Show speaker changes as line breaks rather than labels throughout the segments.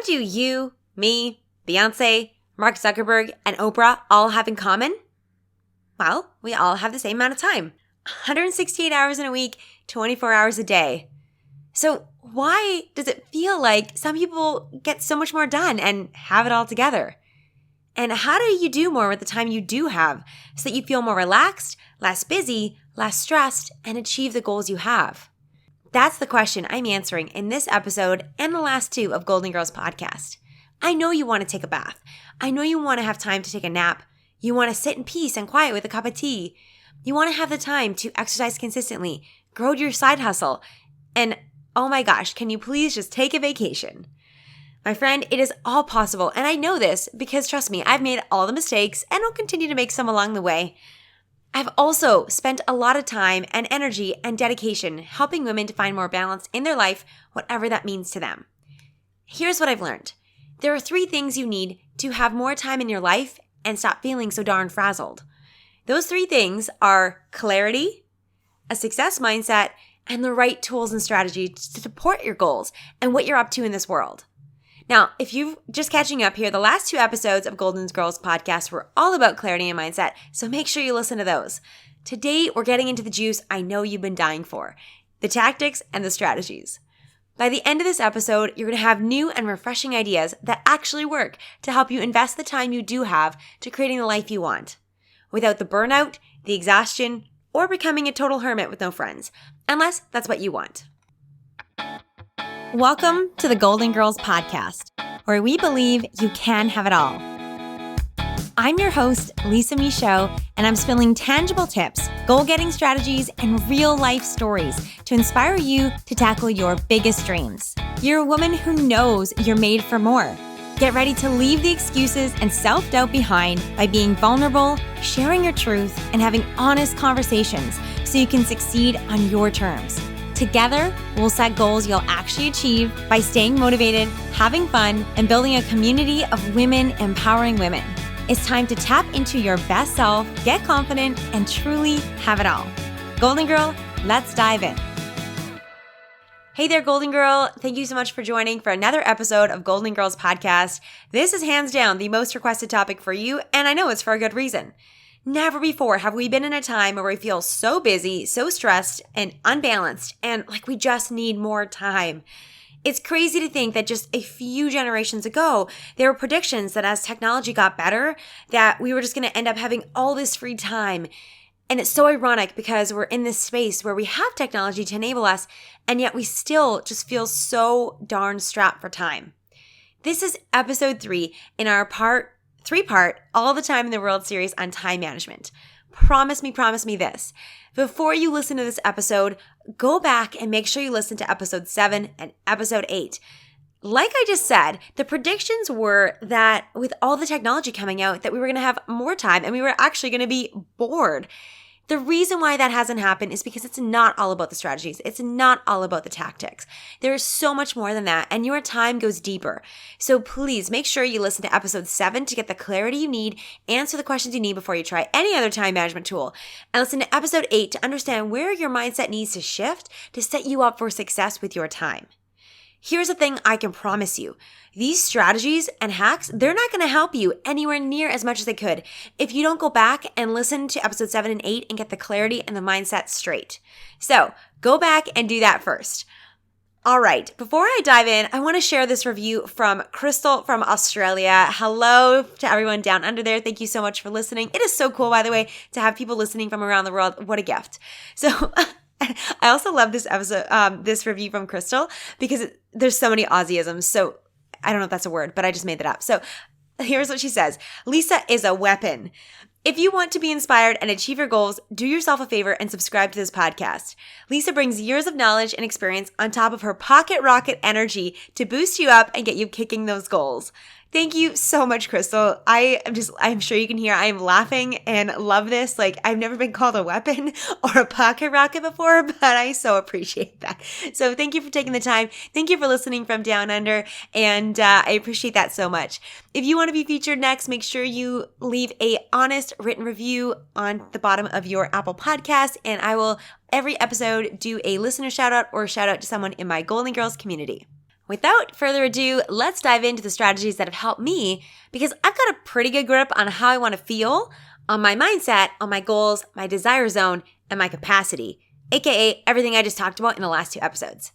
What do you, me, Beyonce, Mark Zuckerberg, and Oprah all have in common? Well, we all have the same amount of time. 168 hours in a week, 24 hours a day. So why does it feel like some people get so much more done and have it all together? And how do you do more with the time you do have so that you feel more relaxed, less busy, less stressed, and achieve the goals you have? That's the question I'm answering in this episode and the last two of Golden Girls podcast. I know you want to take a bath. I know you want to have time to take a nap. You want to sit in peace and quiet with a cup of tea. You want to have the time to exercise consistently, grow your side hustle, and oh my gosh, can you please just take a vacation? My friend, it is all possible, and I know this because trust me, I've made all the mistakes and will continue to make some along the way. I've also spent a lot of time and energy and dedication helping women to find more balance in their life, whatever that means to them. Here's what I've learned. There are 3 things you need to have more time in your life and stop feeling so darn frazzled. Those 3 things are clarity, a success mindset, and the right tools and strategies to support your goals and what you're up to in this world. Now, if you're just catching up here, the last 2 episodes of Golden Girls podcast were all about clarity and mindset, so make sure you listen to those. Today, we're getting into the juice I know you've been dying for, the tactics and the strategies. By the end of this episode, you're going to have new and refreshing ideas that actually work to help you invest the time you do have to creating the life you want, without the burnout, the exhaustion, or becoming a total hermit with no friends, unless that's what you want. Welcome to the Golden Girls podcast, where we believe you can have it all. I'm your host, Lisa Michaud, and I'm spilling tangible tips, goal-getting strategies, and real-life stories to inspire you to tackle your biggest dreams. You're a woman who knows you're made for more. Get ready to leave the excuses and self-doubt behind by being vulnerable, sharing your truth, and having honest conversations so you can succeed on your terms. Together, we'll set goals you'll actually achieve by staying motivated, having fun, and building a community of women empowering women. It's time to tap into your best self, get confident, and truly have it all. Golden Girl, let's dive in. Hey there, Golden Girl. Thank you so much for joining for another episode of Golden Girls podcast. This is hands down the most requested topic for you, and I know it's for a good reason. Never before have we been in a time where we feel so busy, so stressed, and unbalanced, and like we just need more time. It's crazy to think that just a few generations ago, there were predictions that as technology got better, that we were just going to end up having all this free time. And it's so ironic because we're in this space where we have technology to enable us, and yet we still just feel so darn strapped for time. This is episode 3 in our 3-part All the Time in the World series on time management. Promise me this. Before you listen to this episode, go back and make sure you listen to episode 7 and episode 8. Like I just said, the predictions were that with all the technology coming out, that we were going to have more time and we were actually going to be bored. The reason why that hasn't happened is because it's not all about the strategies. It's not all about the tactics. There is so much more than that, and your time goes deeper. So please make sure you listen to episode 7 to get the clarity you need, answer the questions you need before you try any other time management tool, and listen to episode 8 to understand where your mindset needs to shift to set you up for success with your time. Here's the thing I can promise you. These strategies and hacks, they're not going to help you anywhere near as much as they could if you don't go back and listen to episode 7 and 8 and get the clarity and the mindset straight. So go back and do that first. All right, before I dive in, I want to share this review from Crystal from Australia. Hello to everyone down under there. Thank you so much for listening. It is so cool, by the way, to have people listening from around the world. What a gift. So I also love this episode, this review from Crystal because there's so many Aussieisms. So I don't know if that's a word, but I just made that up. So here's what she says. Lisa is a weapon. If you want to be inspired and achieve your goals, do yourself a favor and subscribe to this podcast. Lisa brings years of knowledge and experience on top of her pocket rocket energy to boost you up and get you kicking those goals. Thank you so much, Crystal. I'm sure you can hear I am laughing and love this. Like, I've never been called a weapon or a pocket rocket before, but I so appreciate that. So thank you for taking the time. Thank you for listening from down under. And I appreciate that so much. If you want to be featured next, make sure you leave a honest written review on the bottom of your Apple podcast. And I will every episode do a listener shout out or shout out to someone in my Golden Girls community. Without further ado, let's dive into the strategies that have helped me because I've got a pretty good grip on how I want to feel, on my mindset, on my goals, my desire zone, and my capacity, aka everything I just talked about in the last 2 episodes.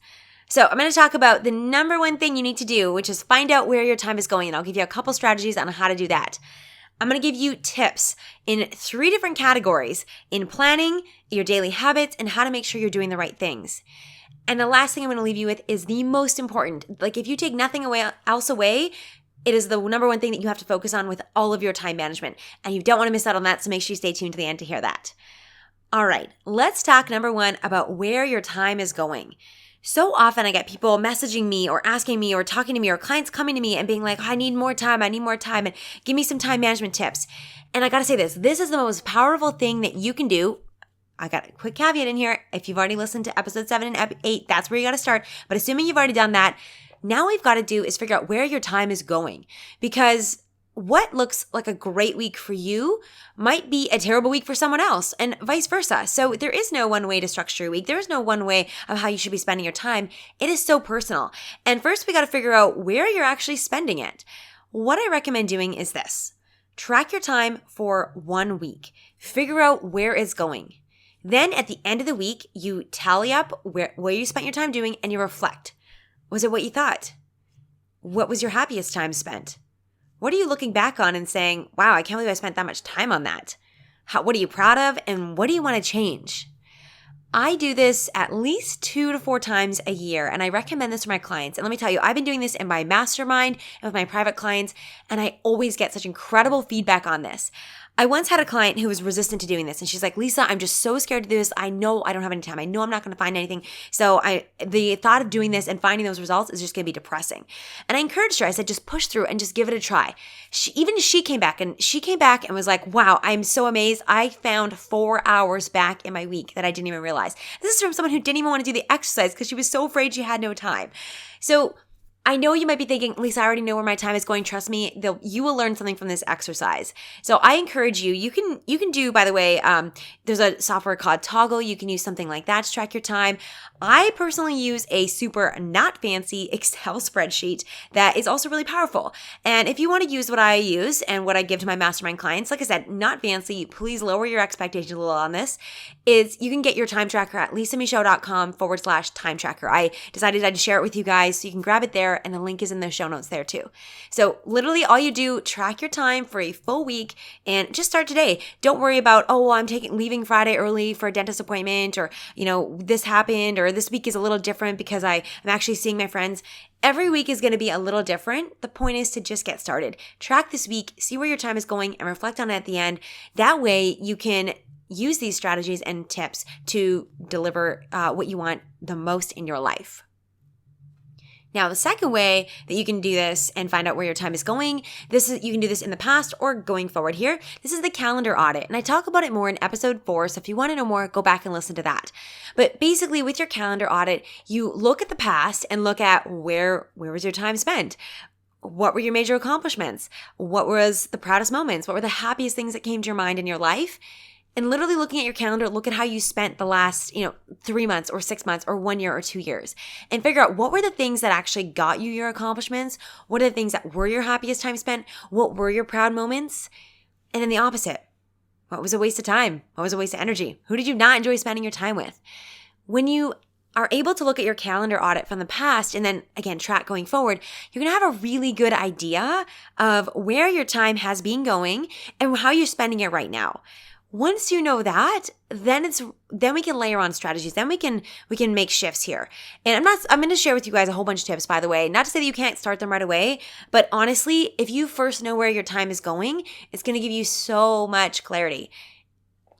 So I'm going to talk about the number one thing you need to do, which is find out where your time is going, and I'll give you a couple strategies on how to do that. I'm going to give you tips in 3 different categories: in planning, your daily habits, and how to make sure you're doing the right things. And the last thing I'm going to leave you with is the most important. Like, if you take nothing else away, it is the number one thing that you have to focus on with all of your time management. And you don't want to miss out on that, so make sure you stay tuned to the end to hear that. All right, let's talk number 1 about where your time is going. So often I get people messaging me or asking me or talking to me or clients coming to me and being like, I need more time, and give me some time management tips. And I got to say this is the most powerful thing that you can do. I got a quick caveat in here. If you've already listened to episode 7 and 8, that's where you got to start. But assuming you've already done that, now what we've got to do is figure out where your time is going, because what looks like a great week for you might be a terrible week for someone else, and vice versa. So there is no one way to structure your week. There is no one way of how you should be spending your time. It is so personal. And first, we got to figure out where you're actually spending it. What I recommend doing is this: track your time for 1 week. Figure out where it's going. Then at the end of the week, you tally up where you spent your time doing, and you reflect. Was it what you thought? What was your happiest time spent? What are you looking back on and saying, wow, I can't believe I spent that much time on that? What are you proud of, and what do you want to change? I do this at least 2 to 4 times a year, and I recommend this for my clients. And let me tell you, I've been doing this in my mastermind and with my private clients, and I always get such incredible feedback on this. I once had a client who was resistant to doing this, and she's like, Lisa, I'm just so scared to do this. I know I don't have any time. I know I'm not going to find anything. So the thought of doing this and finding those results is just going to be depressing. And I encouraged her. I said, just push through and just give it a try. She came back and was like, wow, I'm so amazed. I found 4 hours back in my week that I didn't even realize. This is from someone who didn't even want to do the exercise because she was so afraid she had no time. So I know you might be thinking, Lisa, I already know where my time is going. Trust me, you will learn something from this exercise. So I encourage you. You can do, by the way, there's a software called Toggle. You can use something like that to track your time. I personally use a super not fancy Excel spreadsheet that is also really powerful. And if you want to use what I use and what I give to my mastermind clients, like I said, not fancy, please lower your expectations a little on this, is you can get your time tracker at lisamichaud.com/time tracker. I decided I'd share it with you guys, so you can grab it there, and the link is in the show notes there too. So literally all you do, track your time for a full week and just start today. Don't worry about, I'm leaving Friday early for a dentist appointment, or, this happened, or this week is a little different because I'm actually seeing my friends. Every week is going to be a little different. The point is to just get started. Track this week, see where your time is going, and reflect on it at the end. That way you can use these strategies and tips to deliver what you want the most in your life. Now, the second way that you can do this and find out where your time is going, you can do this in the past or going forward here. This is the calendar audit. And I talk about it more in episode 4. So if you want to know more, go back and listen to that. But basically with your calendar audit, you look at the past and look at where was your time spent? What were your major accomplishments? What was the proudest moments? What were the happiest things that came to your mind in your life? And literally looking at your calendar, look at how you spent the last, 3 months or 6 months or 1 year or 2 years, and figure out what were the things that actually got you your accomplishments? What are the things that were your happiest time spent? What were your proud moments? And then the opposite. What was a waste of time? What was a waste of energy? Who did you not enjoy spending your time with? When you are able to look at your calendar audit from the past and then again track going forward, you're going to have a really good idea of where your time has been going and how you're spending it right now. Once you know that, then we can layer on strategies. Then we can make shifts here. And I'm going to share with you guys a whole bunch of tips, by the way. Not to say that you can't start them right away, but honestly, if you first know where your time is going, it's going to give you so much clarity.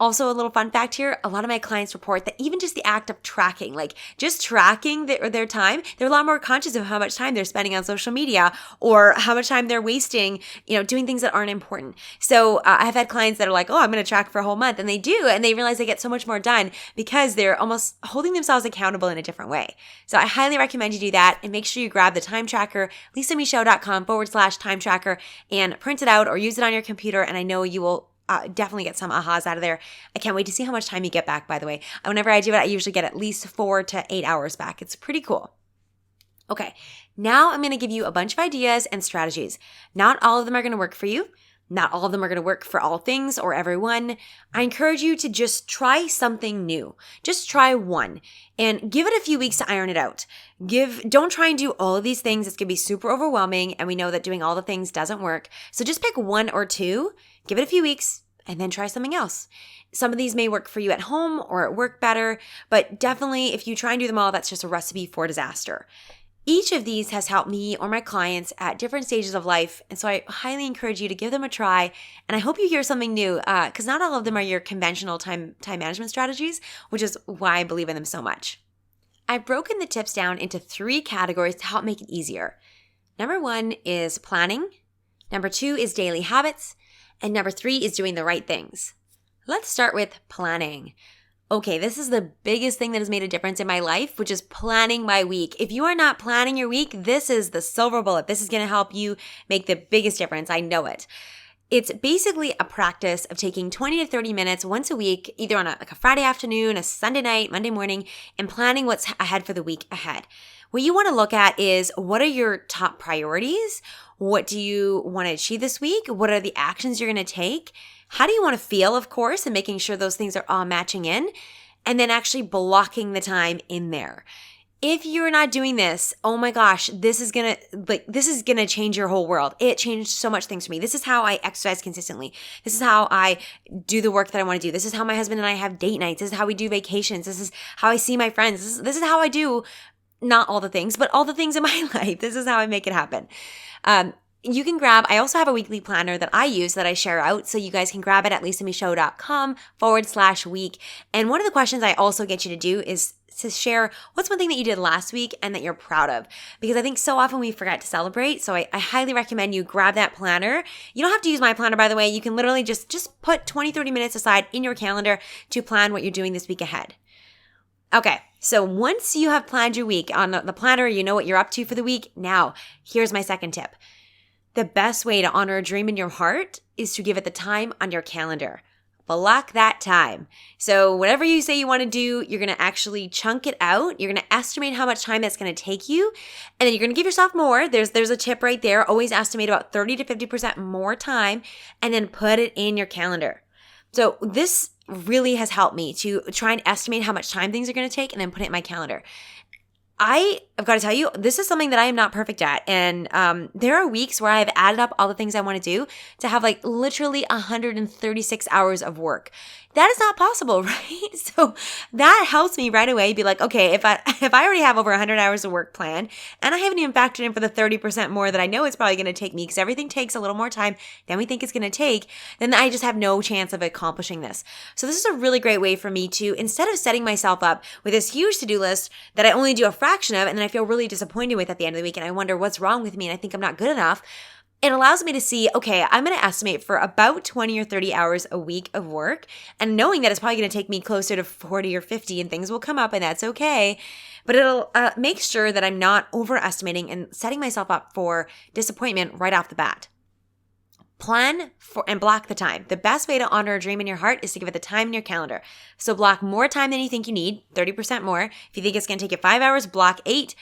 Also, a little fun fact here, a lot of my clients report that even just the act of tracking, like just tracking their time, they're a lot more conscious of how much time they're spending on social media or how much time they're wasting, doing things that aren't important. So I've had clients that are like, I'm going to track for a whole month. And they do. And they realize they get so much more done because they're almost holding themselves accountable in a different way. So I highly recommend you do that, and make sure you grab the time tracker, lisamichaud.com/time tracker, and print it out or use it on your computer. And I know you will definitely get some ahas out of there. I can't wait to see how much time you get back, by the way. Whenever I do it, I usually get at least 4 to 8 hours back. It's pretty cool. Okay, Now I'm going to give you a bunch of ideas and strategies. Not all of them are going to work for you. Not all of them are going to work for all things or everyone. I encourage you to just try something new. Just try one and give it a few weeks to iron it out. Don't try and do all of these things. It's going to be super overwhelming, and we know that doing all the things doesn't work. So just pick one or two, give it a few weeks, and then try something else. Some of these may work for you at home or at work better, but definitely if you try and do them all, that's just a recipe for disaster. Each of these has helped me or my clients at different stages of life, and so I highly encourage you to give them a try, and I hope you hear something new, because not all of them are your conventional time management strategies, which is why I believe in them so much. I've broken the tips down into 3 categories to help make it easier. Number 1 is planning, number 2 is daily habits, and number 3 is doing the right things. Let's start with planning. Okay, this is the biggest thing that has made a difference in my life, which is planning my week. If you are not planning your week, this is the silver bullet. This is going to help you make the biggest difference. I know it. It's basically a practice of taking 20 to 30 minutes once a week, either on a Friday afternoon, a Sunday night, Monday morning, and planning what's ahead for the week ahead. What you want to look at is, what are your top priorities? What do you want to achieve this week? What are the actions you're going to take? How do you want to feel, of course, and making sure those things are all matching in, and then actually blocking the time in there. If you're not doing this, oh my gosh, this is gonna change your whole world. It changed so much things for me. This is how I exercise consistently. This is how I do the work that I want to do. This is how my husband and I have date nights. This is how we do vacations. This is how I see my friends. This is how I do, not all the things, but all the things in my life. This is how I make it happen. You can I also have a weekly planner that I use that I share out. So you guys can grab it at lisamishow.com/week. And one of the questions I also get you to do is to share what's one thing that you did last week and that you're proud of. Because I think so often we forget to celebrate. So I highly recommend you grab that planner. You don't have to use my planner, by the way. You can literally just put 20, 30 minutes aside in your calendar to plan what you're doing this week ahead. Okay, so once you have planned your week on the planner, you know what you're up to for the week. Now, here's my second tip. The best way to honor a dream in your heart is to give it the time on your calendar. Block that time. So whatever you say you want to do, you're going to actually chunk it out. You're going to estimate how much time that's going to take you. And then you're going to give yourself more. There's a tip right there. Always estimate about 30 to 50% more time and then put it in your calendar. So this really has helped me to try and estimate how much time things are going to take and then put it in my calendar. I've got to tell you, this is something that I am not perfect at. And there are weeks where I've added up all the things I want to do to have like literally 136 hours of work. That is not possible, right? So that helps me right away be like, okay, if I already have over 100 hours of work planned and I haven't even factored in for the 30% more that I know it's probably going to take me, because everything takes a little more time than we think it's going to take, then I just have no chance of accomplishing this. So this is a really great way for me to, instead of setting myself up with this huge to-do list that I only do a fraction of and then I feel really disappointed with at the end of the week and I wonder what's wrong with me and I think I'm not good enough, it allows me to see, okay, I'm going to estimate for about 20 or 30 hours a week of work, and knowing that it's probably going to take me closer to 40 or 50 and things will come up and that's okay. But it'll make sure that I'm not overestimating and setting myself up for disappointment right off the bat. Plan for and block the time. The best way to honor a dream in your heart is to give it the time in your calendar. So block more time than you think you need, 30% more. If you think it's going to take you 5 hours, block 8.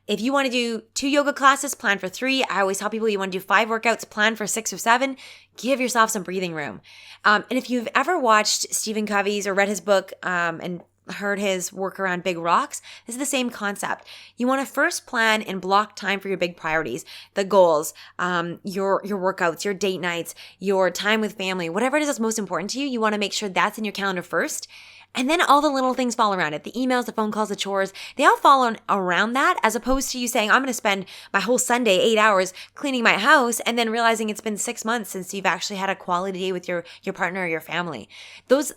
If you want to do 2 yoga classes, plan for 3. I always tell people you want to do 5 workouts, plan for 6 or 7. Give yourself some breathing room. And if you've ever watched Stephen Covey's or read his book and heard his work around big rocks, this is the same concept. You want to first plan and block time for your big priorities, the goals, your workouts, your date nights, your time with family, whatever it is that's most important to you. You want to make sure that's in your calendar first. And then all the little things fall around it. The emails, the phone calls, the chores, they all fall around that, as opposed to you saying, I'm going to spend my whole Sunday, 8 hours cleaning my house, and then realizing it's been 6 months since you've actually had a quality day with your partner or your family.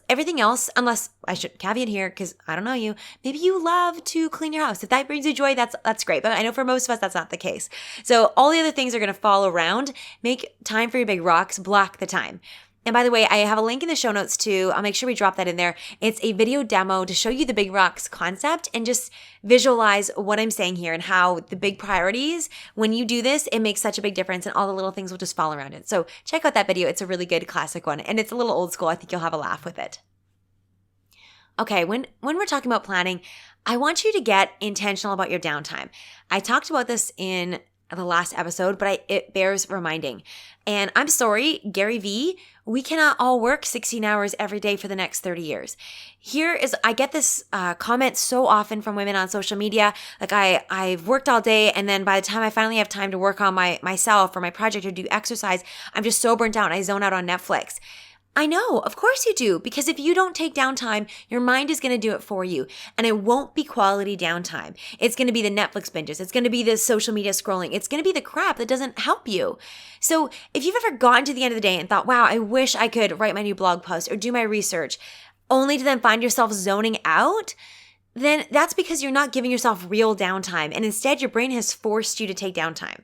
Everything else, unless I should caveat here, because I don't know you, maybe you love to clean your house. If that brings you joy, that's great. But I know for most of us, that's not the case. So all the other things are going to fall around. Make time for your big rocks, block the time. And by the way, I have a link in the show notes too. I'll make sure we drop that in there. It's a video demo to show you the big rocks concept and just visualize what I'm saying here and how the big priorities, when you do this, it makes such a big difference and all the little things will just fall around it. So check out that video. It's a really good classic one and it's a little old school. I think you'll have a laugh with it. Okay, when we're talking about planning, I want you to get intentional about your downtime. I talked about this in the last episode, but it bears reminding. And I'm sorry, Gary Vee, we cannot all work 16 hours every day for the next 30 years. I get this comment so often from women on social media. Like I've worked all day, and then by the time I finally have time to work on myself or my project or do exercise, I'm just so burnt out and I zone out on Netflix. I know, of course you do, because if you don't take downtime, your mind is going to do it for you, and it won't be quality downtime. It's going to be the Netflix binges. It's going to be the social media scrolling. It's going to be the crap that doesn't help you. So if you've ever gotten to the end of the day and thought, wow, I wish I could write my new blog post or do my research, only to then find yourself zoning out, then that's because you're not giving yourself real downtime, and instead your brain has forced you to take downtime.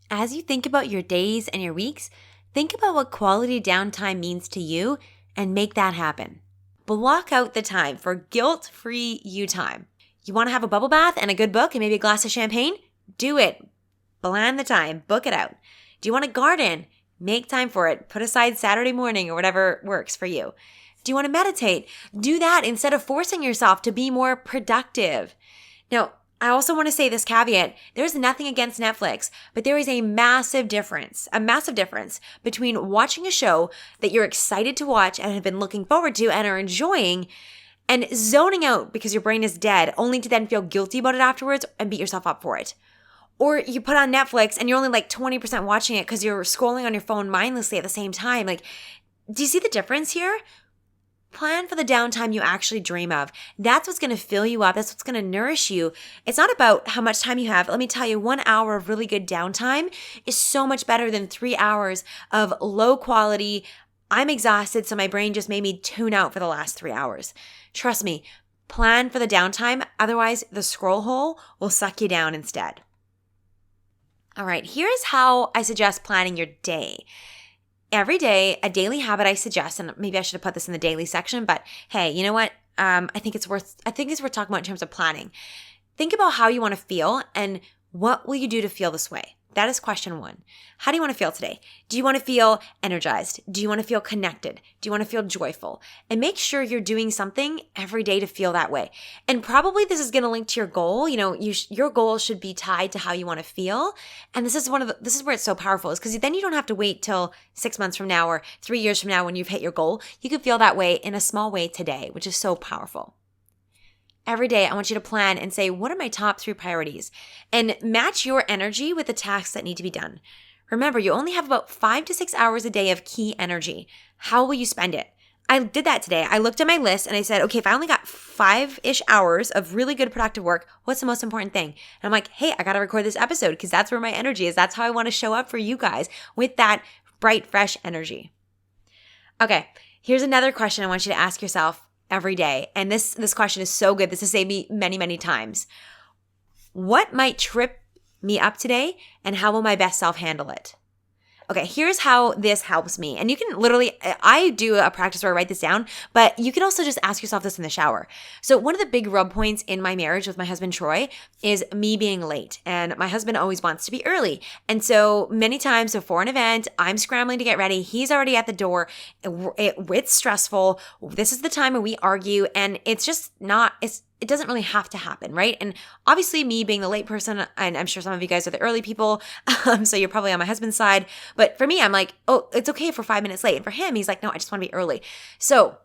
As you think about your days and your weeks, think about what quality downtime means to you and make that happen. Block out the time for guilt-free you time. You want to have a bubble bath and a good book and maybe a glass of champagne? Do it. Plan the time. Book it out. Do you want to garden? Make time for it. Put aside Saturday morning or whatever works for you. Do you want to meditate? Do that instead of forcing yourself to be more productive. Now, I also want to say this caveat. There's nothing against Netflix, but there is a massive difference between watching a show that you're excited to watch and have been looking forward to and are enjoying, and zoning out because your brain is dead, only to then feel guilty about it afterwards and beat yourself up for it. Or you put on Netflix and you're only like 20% watching it because you're scrolling on your phone mindlessly at the same time. Like, do you see the difference here? Plan for the downtime you actually dream of. That's what's going to fill you up. That's what's going to nourish you. It's not about how much time you have. Let me tell you, 1 hour of really good downtime is so much better than 3 hours of low quality. I'm exhausted, so my brain just made me tune out for the last 3 hours. Trust me, plan for the downtime. Otherwise, the scroll hole will suck you down instead. All right, here's how I suggest planning your day. Every day, a daily habit I suggest, and maybe I should have put this in the daily section, but hey, you know what? I think it's worth talking about in terms of planning. Think about how you want to feel and what will you do to feel this way? That is question 1. How do you want to feel today? Do you want to feel energized? Do you want to feel connected? Do you want to feel joyful? And make sure you're doing something every day to feel that way. And probably this is going to link to your goal. You know, your goal should be tied to how you want to feel. And this is where it's so powerful, is because then you don't have to wait till 6 months from now or 3 years from now when you've hit your goal. You can feel that way in a small way today, which is so powerful. Every day, I want you to plan and say, what are my top 3 priorities? And match your energy with the tasks that need to be done. Remember, you only have about 5 to 6 hours a day of key energy. How will you spend it? I did that today. I looked at my list and I said, okay, if I only got 5-ish hours of really good productive work, what's the most important thing? And I'm like, hey, I got to record this episode because that's where my energy is. That's how I want to show up for you guys, with that bright, fresh energy. Okay, here's another question I want you to ask yourself every day. And this question is so good. This has saved me many, many times. What might trip me up today, and how will my best self handle it? Okay, here's how this helps me. And you can literally, I do a practice where I write this down, but you can also just ask yourself this in the shower. So one of the big rub points in my marriage with my husband, Troy, is me being late. And my husband always wants to be early. And so many times before an event, I'm scrambling to get ready. He's already at the door. It's stressful. This is the time when we argue, and it's just not, it doesn't really have to happen, right? And obviously me being the late person, and I'm sure some of you guys are the early people, so you're probably on my husband's side. But for me, I'm like, oh, it's okay for 5 minutes late. And for him, he's like, no, I just want to be early. So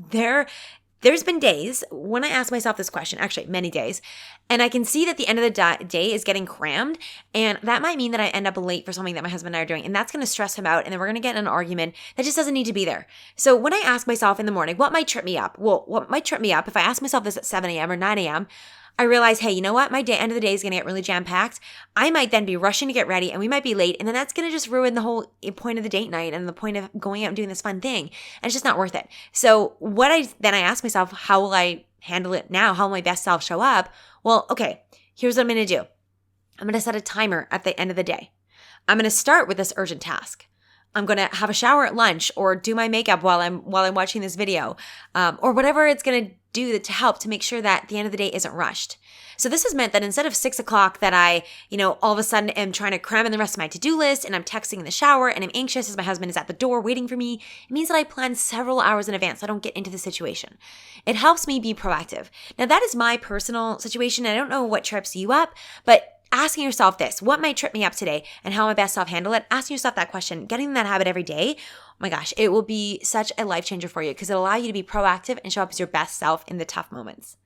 there's been days when I ask myself this question, actually many days, and I can see that the end of the day is getting crammed, and that might mean that I end up late for something that my husband and I are doing, and that's going to stress him out, and then we're going to get in an argument that just doesn't need to be there. So when I ask myself in the morning, what might trip me up? Well, what might trip me up, if I ask myself this at 7 a.m. or 9 a.m., I realize, hey, you know what? My end of the day is going to get really jam-packed. I might then be rushing to get ready, and we might be late, and then that's going to just ruin the whole point of the date night and the point of going out and doing this fun thing. And it's just not worth it. So I ask myself, how will I handle it now? How will my best self show up? Well, okay, here's what I'm going to do. I'm going to set a timer at the end of the day. I'm going to start with this urgent task. I'm going to have a shower at lunch or do my makeup while I'm watching this video, or whatever it's going to do to help to make sure that the end of the day isn't rushed. So this has meant that instead of 6 o'clock that I, all of a sudden am trying to cram in the rest of my to-do list and I'm texting in the shower and I'm anxious as my husband is at the door waiting for me, it means that I plan several hours in advance so I don't get into the situation. It helps me be proactive. Now that is my personal situation. I don't know what trips you up, but asking yourself this, what might trip me up today and how am I best off handle it? Asking yourself that question, getting in that habit every day, oh my gosh, it will be such a life changer for you because it'll allow you to be proactive and show up as your best self in the tough moments.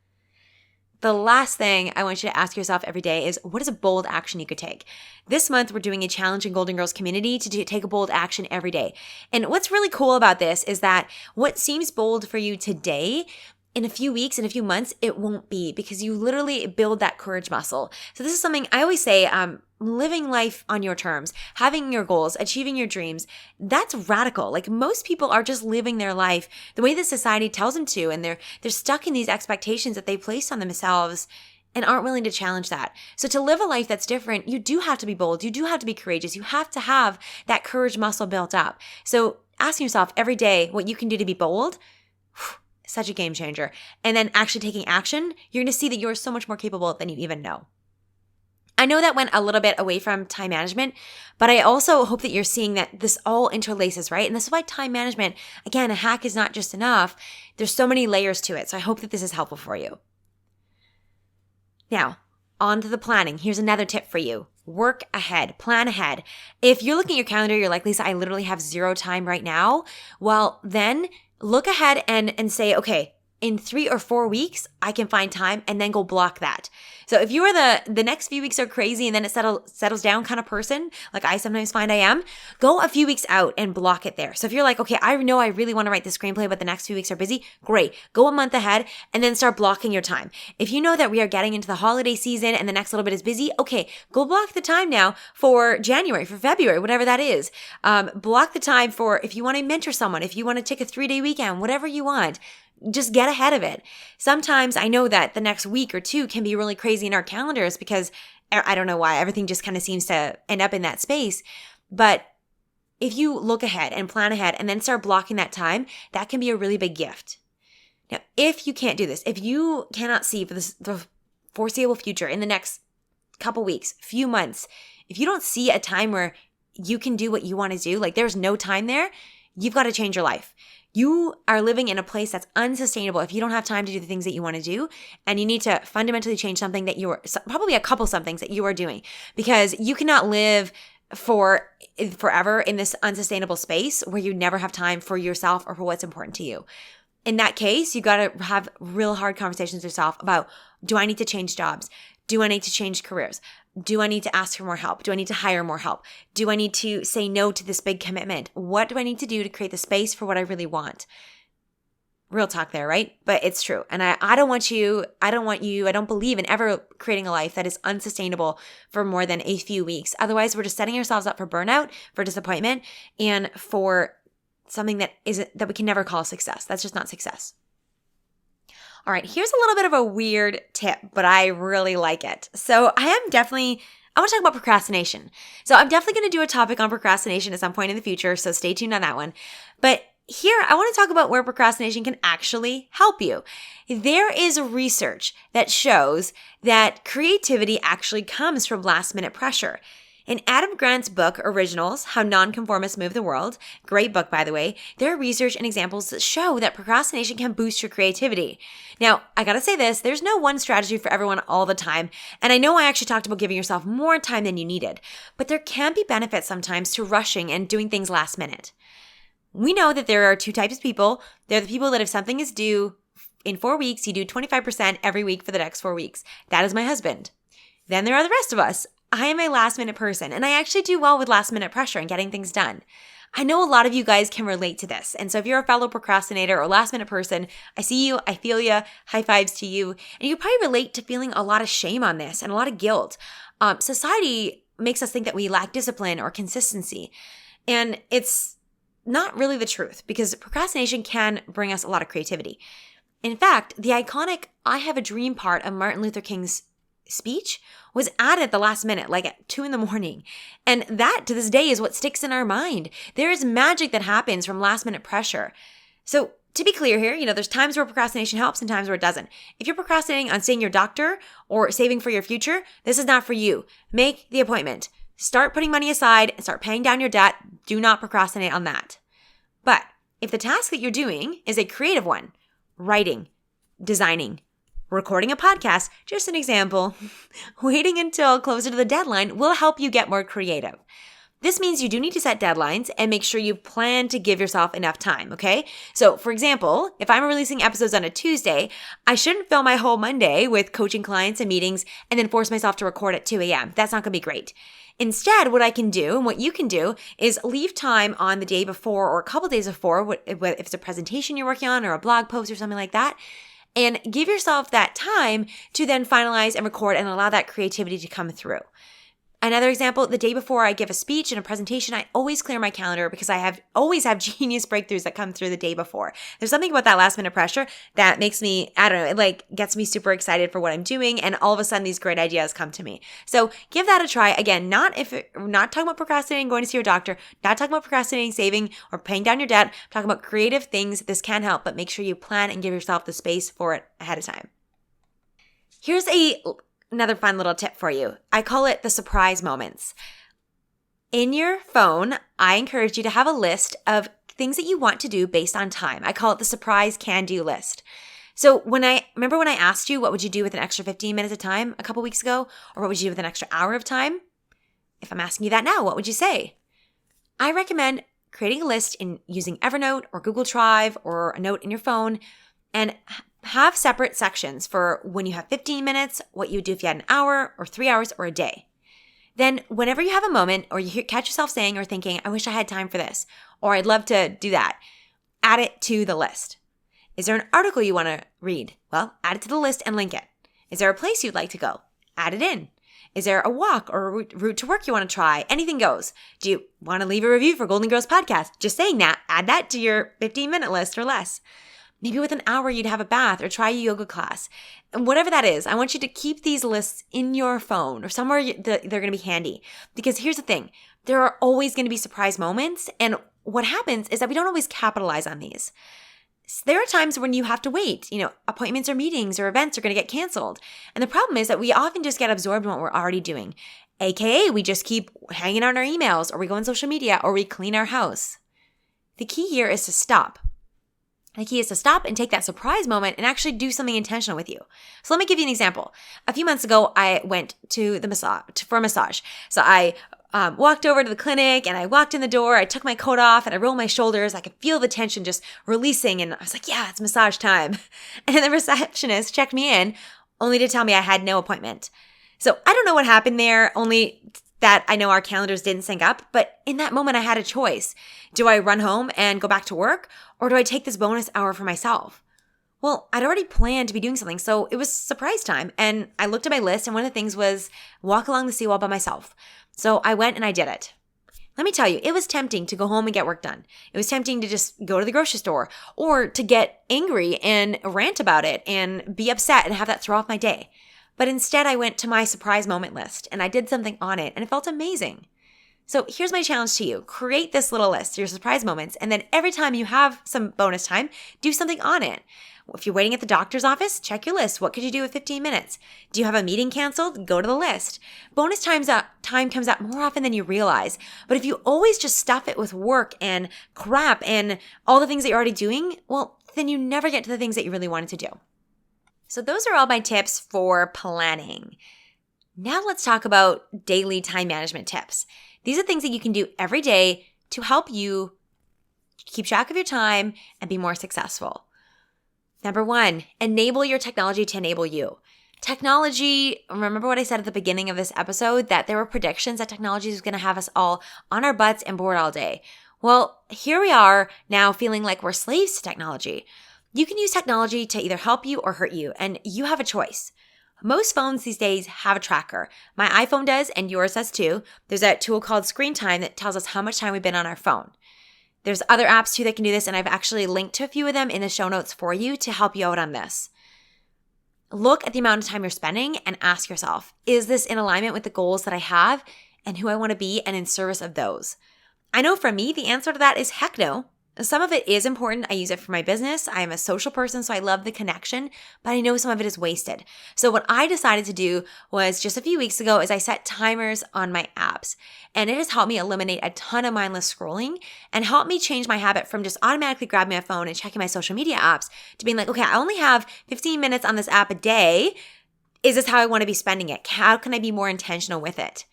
The last thing I want you to ask yourself every day is, what is a bold action you could take? This month, we're doing a challenge in Golden Girls community to take a bold action every day. And what's really cool about this is that what seems bold for you today, in a few weeks, in a few months, it won't be because you literally build that courage muscle. So this is something I always say, living life on your terms, having your goals, achieving your dreams, that's radical. Like most people are just living their life the way that society tells them to, and they're stuck in these expectations that they place on themselves and aren't willing to challenge that. So to live a life that's different, you do have to be bold. You do have to be courageous. You have to have that courage muscle built up. So asking yourself every day what you can do to be bold, such a game changer. And then actually taking action, you're going to see that you're so much more capable than you even know. I know that went a little bit away from time management, but I also hope that you're seeing that this all interlaces, right? And this is why time management, again, a hack is not just enough. There's so many layers to it. So I hope that this is helpful for you. Now, on to the planning. Here's another tip for you. Work ahead, plan ahead. If you're looking at your calendar, you're like, Lisa, I literally have 0 time right now. Well, then look ahead and say, okay, in 3 or 4 weeks, I can find time, and then go block that. So if you are the next few weeks are crazy and then it settles down kind of person, like I sometimes find I am, go a few weeks out and block it there. So if you're like, okay, I know I really want to write this screenplay, but the next few weeks are busy, great. Go a month ahead and then start blocking your time. If you know that we are getting into the holiday season and the next little bit is busy, okay, go block the time now for January, for February, whatever that is. Block the time for if you want to mentor someone, if you want to take a 3-day weekend, whatever you want. Just get ahead of it. Sometimes I know that the next week or 2 can be really crazy in our calendars because I don't know why everything just kind of seems to end up in that space. But if you look ahead and plan ahead and then start blocking that time, that can be a really big gift. Now, if you can't do this, if you cannot see for the foreseeable future in the next couple weeks, few months, if you don't see a time where you can do what you want to do, like there's no time there, you've got to change your life. You are living in a place that's unsustainable if you don't have time to do the things that you want to do, and you need to fundamentally change something that probably a couple some things that you are doing, because you cannot live forever in this unsustainable space where you never have time for yourself or for what's important to you. In that case, you got to have real hard conversations with yourself about, do I need to change jobs? Do I need to change careers? Do I need to ask for more help? Do I need to hire more help? Do I need to say no to this big commitment? What do I need to do to create the space for what I really want? Real talk there, right? But it's true. And I don't believe in ever creating a life that is unsustainable for more than a few weeks. Otherwise, we're just setting ourselves up for burnout, for disappointment, and for something that we can never call success. That's just not success. All right, here's a little bit of a weird tip, but I really like it. So I want to talk about procrastination. So I'm definitely going to do a topic on procrastination at some point in the future, so stay tuned on that one. But here, I want to talk about where procrastination can actually help you. There is research that shows that creativity actually comes from last-minute pressure. In Adam Grant's book, Originals, How Nonconformists Move the World, great book, by the way, there are research and examples that show that procrastination can boost your creativity. Now, I gotta say this, there's no one strategy for everyone all the time, and I know I actually talked about giving yourself more time than you needed, but there can be benefits sometimes to rushing and doing things last minute. We know that there are 2 types of people. They're the people that if something is due in 4 weeks, you do 25% every week for the next 4 weeks. That is my husband. Then there are the rest of us. I am a last minute person, and I actually do well with last minute pressure and getting things done. I know a lot of you guys can relate to this. And so if you're a fellow procrastinator or last minute person, I see you, I feel you, high fives to you. And you probably relate to feeling a lot of shame on this and a lot of guilt. Society makes us think that we lack discipline or consistency. And it's not really the truth, because procrastination can bring us a lot of creativity. In fact, the iconic I Have a Dream part of Martin Luther King's speech was added at the last minute, like at 2 a.m. And that to this day is what sticks in our mind. There is magic that happens from last minute pressure. So to be clear here, there's times where procrastination helps and times where it doesn't. If you're procrastinating on seeing your doctor or saving for your future, this is not for you. Make the appointment. Start putting money aside and start paying down your debt. Do not procrastinate on that. But if the task that you're doing is a creative one, writing, designing, recording a podcast, just an example, waiting until closer to the deadline will help you get more creative. This means you do need to set deadlines and make sure you plan to give yourself enough time, okay? So for example, if I'm releasing episodes on a Tuesday, I shouldn't fill my whole Monday with coaching clients and meetings and then force myself to record at 2 a.m. That's not gonna be great. Instead, what I can do and what you can do is leave time on the day before or a couple days before, if it's a presentation you're working on or a blog post or something like that, and give yourself that time to then finalize and record and allow that creativity to come through. Another example, the day before I give a speech and a presentation, I always clear my calendar because I always have genius breakthroughs that come through the day before. There's something about that last minute pressure that makes me, I don't know, it like gets me super excited for what I'm doing, and all of a sudden these great ideas come to me. So give that a try. Again, not talking about procrastinating, going to see your doctor, not talking about procrastinating, saving, or paying down your debt. I'm talking about creative things. This can help, but make sure you plan and give yourself the space for it ahead of time. Here's another fun little tip for you. I call it the surprise moments. In your phone, I encourage you to have a list of things that you want to do based on time. I call it the surprise can-do list. So remember when I asked you what would you do with an extra 15 minutes of time a couple weeks ago? Or what would you do with an extra hour of time? If I'm asking you that now, what would you say? I recommend creating a list using Evernote or Google Drive or a note in your phone, and have separate sections for when you have 15 minutes, what you would do if you had an hour or 3 hours or a day. Then whenever you have a moment or you catch yourself saying or thinking, I wish I had time for this, or I'd love to do that, add it to the list. Is there an article you want to read? Well, add it to the list and link it. Is there a place you'd like to go? Add it in. Is there a walk or a route to work you want to try? Anything goes. Do you want to leave a review for Golden Girls Podcast? Just saying that, add that to your 15-minute list or less. Maybe with an hour you'd have a bath or try a yoga class. And whatever that is, I want you to keep these lists in your phone or somewhere they're going to be handy. Because here's the thing, there are always going to be surprise moments. And what happens is that we don't always capitalize on these. There are times when you have to wait. Appointments or meetings or events are going to get canceled. And the problem is that we often just get absorbed in what we're already doing. AKA, we just keep hanging on our emails, or we go on social media, or we clean our house. The key here is to stop. The key is to stop and take that surprise moment and actually do something intentional with you. So let me give you an example. A few months ago, I went to for a massage. So I walked over to the clinic and I walked in the door. I took my coat off and I rolled my shoulders. I could feel the tension just releasing. And I was like, yeah, it's massage time. And then the receptionist checked me in only to tell me I had no appointment. So I don't know what happened there, only that I know our calendars didn't sync up. But in that moment, I had a choice. Do I run home and go back to work? Or do I take this bonus hour for myself? Well, I'd already planned to be doing something, so it was surprise time. And I looked at my list, and one of the things was walk along the seawall by myself. So I went and I did it. Let me tell you, it was tempting to go home and get work done. It was tempting to just go to the grocery store or to get angry and rant about it and be upset and have that throw off my day. But instead, I went to my surprise moment list and I did something on it, and it felt amazing. So here's my challenge to you. Create this little list, your surprise moments, and then every time you have some bonus time, do something on it. If you're waiting at the doctor's office, check your list. What could you do with 15 minutes? Do you have a meeting canceled? Go to the list. Bonus time comes up more often than you realize. But if you always just stuff it with work and crap and all the things that you're already doing, well, then you never get to the things that you really wanted to do. So those are all my tips for planning. Now let's talk about daily time management tips. These are things that you can do every day to help you keep track of your time and be more successful. Number 1, enable your technology to enable you. Technology, remember what I said at the beginning of this episode, that there were predictions that technology was going to have us all on our butts and bored all day. Well, here we are now feeling like we're slaves to technology. You can use technology to either help you or hurt you, and you have a choice. Most phones these days have a tracker. My iPhone does, and yours does too. There's a tool called Screen Time that tells us how much time we've been on our phone. There's other apps too that can do this, and I've actually linked to a few of them in the show notes for you to help you out on this. look at the amount of time you're spending and ask yourself, is this in alignment with the goals that I have and who I want to be and in service of those? I know for me, the answer to that is heck no. Some of it is important. I use it for my business. I am a social person, so I love the connection, but I know some of it is wasted. So what I decided to do was just a few weeks ago is I set timers on my apps, and it has helped me eliminate a ton of mindless scrolling and helped me change my habit from just automatically grabbing my phone and checking my social media apps to being like, okay, I only have 15 minutes on this app a day. Is this how I want to be spending it? How can I be more intentional with it?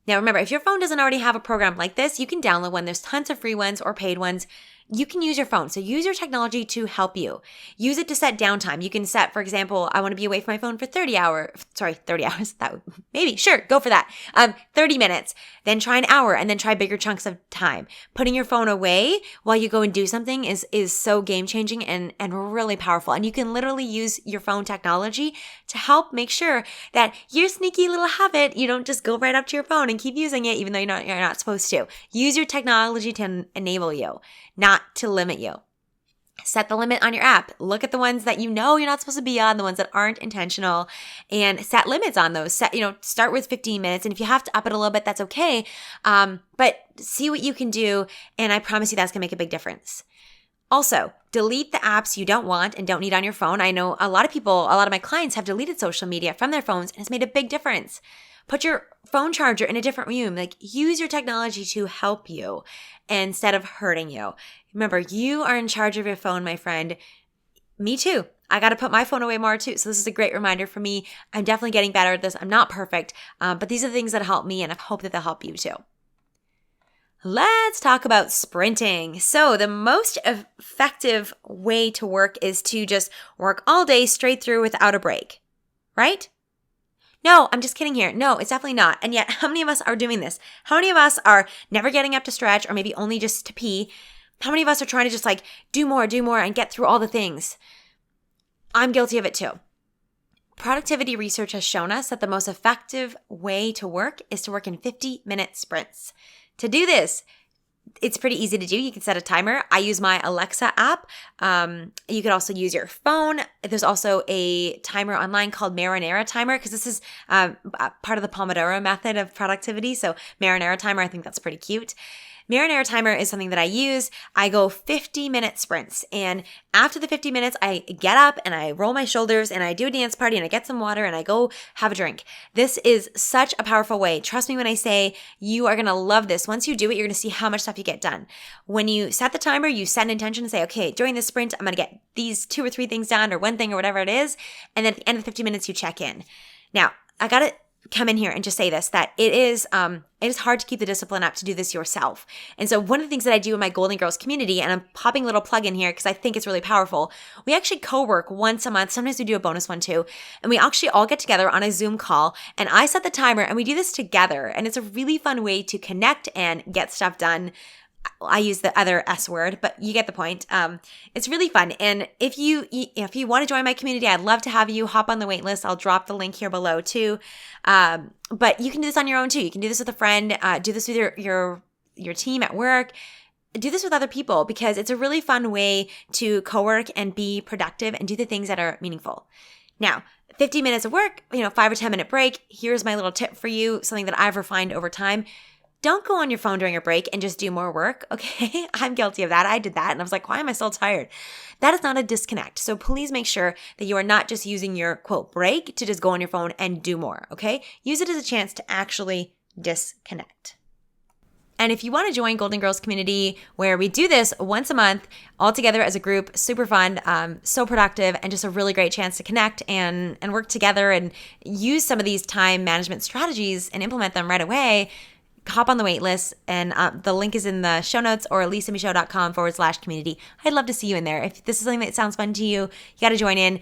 Now, remember, if your phone doesn't already have a program like this, you can download one. There's tons of free ones or paid ones. You can use your phone. So use your technology to help you. Use it to set downtime. You can set, for example, I want to be away from my phone for 30 hours. Sure, go for that. 30 minutes, then try an hour, and then try bigger chunks of time. Putting your phone away while you go and do something is so game-changing and really powerful. And you can literally use your phone technology to help make sure that your sneaky little habit, you don't just go right up to your phone and keep using it even though you're not supposed to. Use your technology to enable you, not to limit you. Set the limit on your app. Look at the ones that you know you're not supposed to be on, the ones that aren't intentional, and set limits on those. Start with 15 minutes, and if you have to up it a little bit, that's okay. But see what you can do, and I promise you that's going to make a big difference. Also, delete the apps you don't want and don't need on your phone. I know a lot of my clients have deleted social media from their phones, and it's made a big difference. Put your phone charger in a different room. Use your technology to help you instead of hurting you. Remember, you are in charge of your phone, my friend. Me too. I got to put my phone away more too. So this is a great reminder for me. I'm definitely getting better at this. I'm not perfect, but these are the things that help me, and I hope that they'll help you too. Let's talk about sprinting. So the most effective way to work is to just work all day straight through without a break, right? No, I'm just kidding here. No, it's definitely not. And yet, how many of us are doing this? How many of us are never getting up to stretch or maybe only just to pee? How many of us are trying to just do more and get through all the things? I'm guilty of it too. Productivity research has shown us that the most effective way to work is to work in 50-minute sprints. To do this, it's pretty easy to do. You can set a timer. I use my Alexa app. You could also use your phone. There's also a timer online called Marinara Timer because this is part of the Pomodoro method of productivity. So Marinara Timer, I think that's pretty cute. Marinara Timer is something that I use. I go 50-minute sprints, and after the 50 minutes, I get up and I roll my shoulders and I do a dance party and I get some water and I go have a drink. This is such a powerful way. Trust me when I say you are going to love this. Once you do it, you're going to see how much stuff you get done. When you set the timer, you set an intention and say, okay, during this sprint, I'm going to get these 2 or 3 things done or one thing or whatever it is. And then at the end of the 50 minutes, you check in. Now, I got to come in here and just say this, that it is hard to keep the discipline up to do this yourself. And so one of the things that I do in my Golden Girls community, and I'm popping a little plug in here because I think it's really powerful, we actually co-work once a month. Sometimes we do a bonus one too. And we actually all get together on a Zoom call, and I set the timer and we do this together. And it's a really fun way to connect and get stuff done. I use the other S word, but you get the point. It's really fun. And if you want to join my community, I'd love to have you hop on the wait list. I'll drop the link here below too. But you can do this on your own too. You can do this with a friend, do this with your team at work, do this with other people because it's a really fun way to co-work and be productive and do the things that are meaningful. Now, 50 minutes of work, 5 or 10 minute break. Here's my little tip for you, something that I've refined over time. Don't go on your phone during your break and just do more work, okay? I'm guilty of that. I did that and I was like, why am I still tired? That is not a disconnect. So please make sure that you are not just using your, quote, break to just go on your phone and do more, okay? Use it as a chance to actually disconnect. And if you want to join Golden Girls community where we do this once a month all together as a group, super fun, so productive, and just a really great chance to connect and work together and use some of these time management strategies and implement them right away, hop on the wait list, and the link is in the show notes or lisamishow.com/community. I'd love to see you in there. If this is something that sounds fun to you, you got to join in.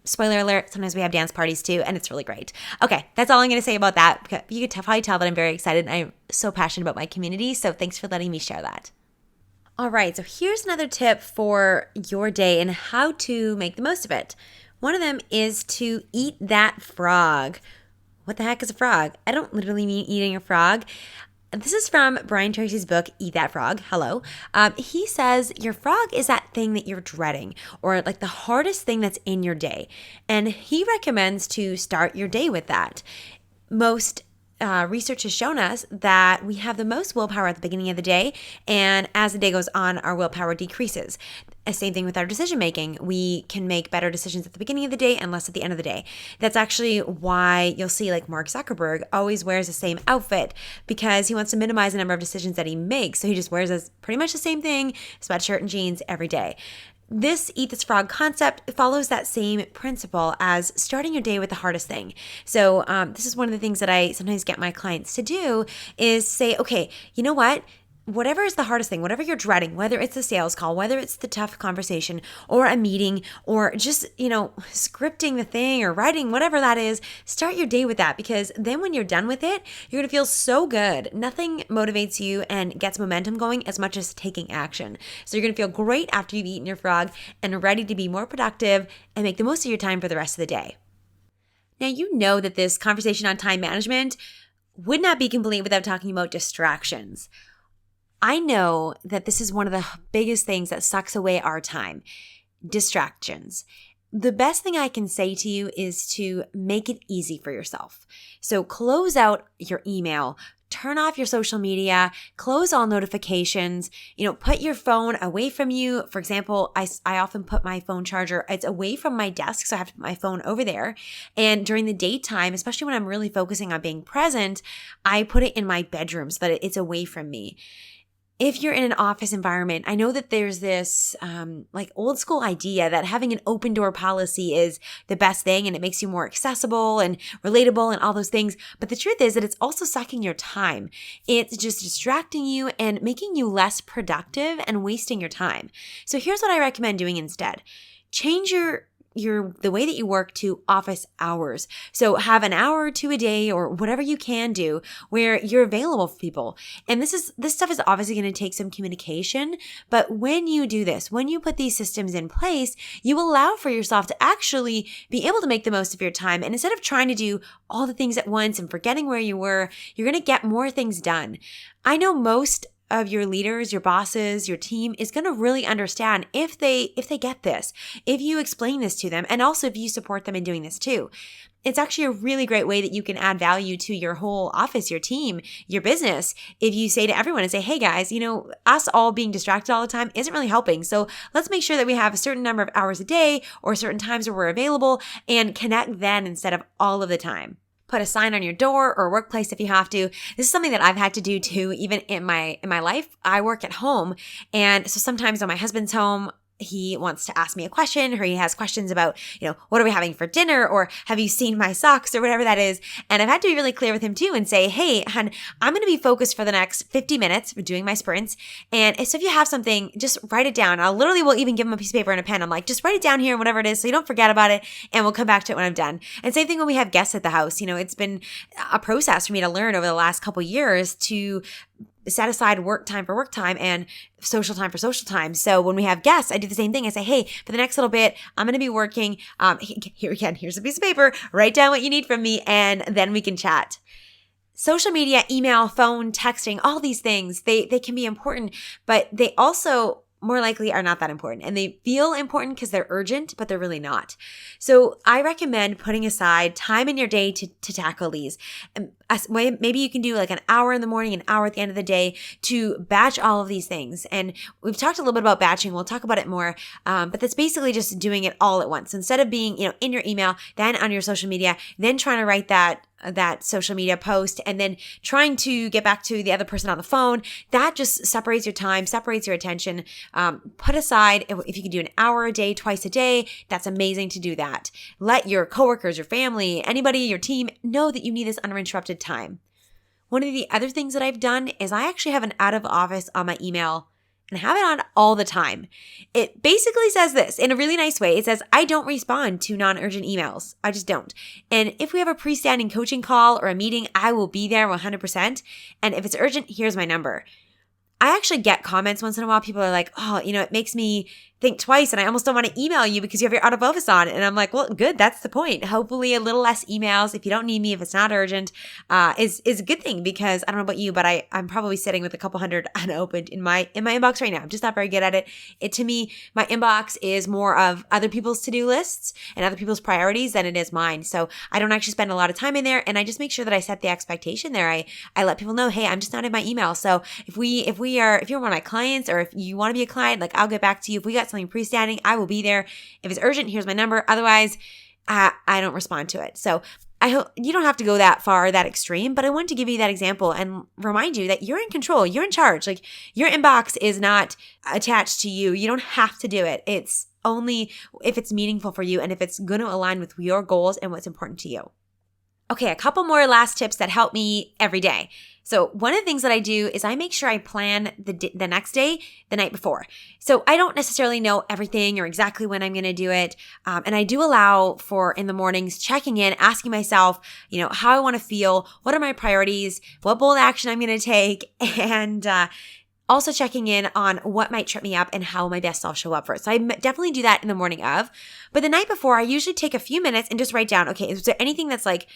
Spoiler alert, sometimes we have dance parties too, and it's really great. Okay, that's all I'm going to say about that. You could probably tell that I'm very excited and I'm so passionate about my community, so thanks for letting me share that. All right, so here's another tip for your day and how to make the most of it. One of them is to eat that frog. What the heck is a frog? I don't literally mean eating a frog. This is from Brian Tracy's book, Eat That Frog. Hello. He says your frog is that thing that you're dreading, or like the hardest thing that's in your day. And he recommends to start your day with that. Most research has shown us that we have the most willpower at the beginning of the day, and as the day goes on, our willpower decreases. Same thing with our decision making. We can make better decisions at the beginning of the day and less at the end of the day. That's actually why you'll see like Mark Zuckerberg always wears the same outfit, because he wants to minimize the number of decisions that he makes. So he just wears pretty much the same thing, sweatshirt and jeans every day. This Eat This Frog concept follows that same principle as starting your day with the hardest thing. So this is one of the things that I sometimes get my clients to do is say, okay, you know what? Whatever is the hardest thing, whatever you're dreading, whether it's a sales call, whether it's the tough conversation or a meeting or just, scripting the thing or writing, whatever that is, start your day with that, because then when you're done with it, you're going to feel so good. Nothing motivates you and gets momentum going as much as taking action. So you're going to feel great after you've eaten your frog and ready to be more productive and make the most of your time for the rest of the day. Now, you know that this conversation on time management would not be complete without talking about distractions. I know that this is one of the biggest things that sucks away our time, distractions. The best thing I can say to you is to make it easy for yourself. So close out your email, turn off your social media, close all notifications, put your phone away from you. For example, I often put my phone charger, it's away from my desk, so I have to put my phone over there. And during the daytime, especially when I'm really focusing on being present, I put it in my bedroom so that it's away from me. If you're in an office environment, I know that there's this old school idea that having an open door policy is the best thing and it makes you more accessible and relatable and all those things. But the truth is that it's also sucking your time. It's just distracting you and making you less productive and wasting your time. So here's what I recommend doing instead. Change the way that you work to office hours. So have an hour or two a day or whatever you can do where you're available for people. And this stuff is obviously going to take some communication, but when you do this, when you put these systems in place, you allow for yourself to actually be able to make the most of your time. And instead of trying to do all the things at once and forgetting where you were, you're going to get more things done. I know most of your leaders, your bosses, your team is going to really understand if they get this, if you explain this to them, and also if you support them in doing this too. It's actually a really great way that you can add value to your whole office, your team, your business. If you say to everyone and say, hey guys, us all being distracted all the time isn't really helping. So let's make sure that we have a certain number of hours a day or certain times where we're available and connect then instead of all of the time. Put a sign on your door or workplace if you have to. This is something that I've had to do too, even in my life. I work at home. And so sometimes when my husband's home, he wants to ask me a question, or he has questions about, what are we having for dinner, or have you seen my socks, or whatever that is. And I've had to be really clear with him too and say, hey, hon, I'm going to be focused for the next 50 minutes for doing my sprints. And so if you have something, just write it down. I literally will even give him a piece of paper and a pen. I'm like, just write it down here, whatever it is, so you don't forget about it. And we'll come back to it when I'm done. And same thing when we have guests at the house. It's been a process for me to learn over the last couple of years to set aside work time for work time and social time for social time. So when we have guests, I do the same thing. I say, hey, for the next little bit, I'm going to be working. Here's a piece of paper. Write down what you need from me, and then we can chat. Social media, email, phone, texting, all these things, they can be important, but they also more likely are not that important. And they feel important because they're urgent, but they're really not. So I recommend putting aside time in your day to tackle these. And maybe you can do like an hour in the morning, an hour at the end of the day to batch all of these things. And we've talked a little bit about batching. We'll talk about it more. But that's basically just doing it all at once. Instead of being, in your email, then on your social media, then trying to write that social media post and then trying to get back to the other person on the phone, that just separates your time, separates your attention. Put aside, if you can do an hour a day, twice a day, that's amazing to do that. Let your coworkers, your family, anybody, your team know that you need this uninterrupted time. One of the other things that I've done is I actually have an out of office on my email and have it on all the time. It basically says this in a really nice way. It says, I don't respond to non-urgent emails. I just don't. And if we have a pre-standing coaching call or a meeting, I will be there 100%. And if it's urgent, here's my number. I actually get comments once in a while. People are like, oh, it makes me think twice and I almost don't want to email you because you have your out of office on. And I'm like, well, good. That's the point. Hopefully a little less emails. If you don't need me, if it's not urgent, is a good thing, because I don't know about you, but I'm probably sitting with a couple hundred unopened in my inbox right now. I'm just not very good at it. To me, my inbox is more of other people's to-do lists and other people's priorities than it is mine. So I don't actually spend a lot of time in there, and I just make sure that I set the expectation there. I let people know, hey, I'm just not in my email. So if you're one of my clients, or if you want to be a client, like, I'll get back to you. If we got something pre-standing, I will be there. If it's urgent, here's my number. Otherwise, I don't respond to it. So I hope you don't have to go that far, that extreme, but I wanted to give you that example and remind you that you're in control. You're in charge. Like, your inbox is not attached to you. You don't have to do it. It's only if it's meaningful for you and if it's going to align with your goals and what's important to you. Okay, a couple more last tips that help me every day. So one of the things that I do is I make sure I plan the next day the night before. So I don't necessarily know everything or exactly when I'm going to do it. And I do allow for, in the mornings, checking in, asking myself, how I want to feel, what are my priorities, what bold action I'm going to take, and also checking in on what might trip me up and how my best self show up for it. So I definitely do that in the morning of. But the night before, I usually take a few minutes and just write down, okay, is there anything that's like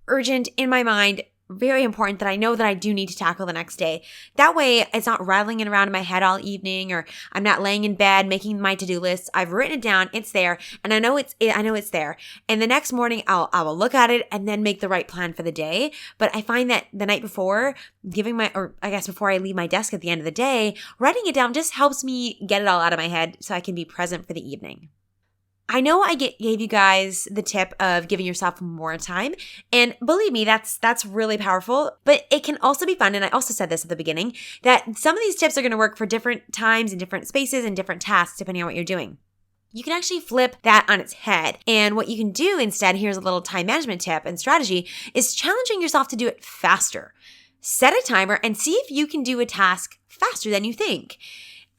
urgent in my mind, very important, that I know that I do need to tackle the next day. That way, it's not rattling it around in my head all evening, or I'm not laying in bed making my to-do list. I've written it down, it's there, and I know it's there. And the next morning, I will look at it and then make the right plan for the day. But I find that the night before, before I leave my desk at the end of the day, writing it down just helps me get it all out of my head so I can be present for the evening. I know I gave you guys the tip of giving yourself more time, and believe me, that's really powerful, but it can also be fun, and I also said this at the beginning, that some of these tips are going to work for different times and different spaces and different tasks depending on what you're doing. You can actually flip that on its head, and what you can do instead, here's a little time management tip and strategy, is challenging yourself to do it faster. Set a timer and see if you can do a task faster than you think.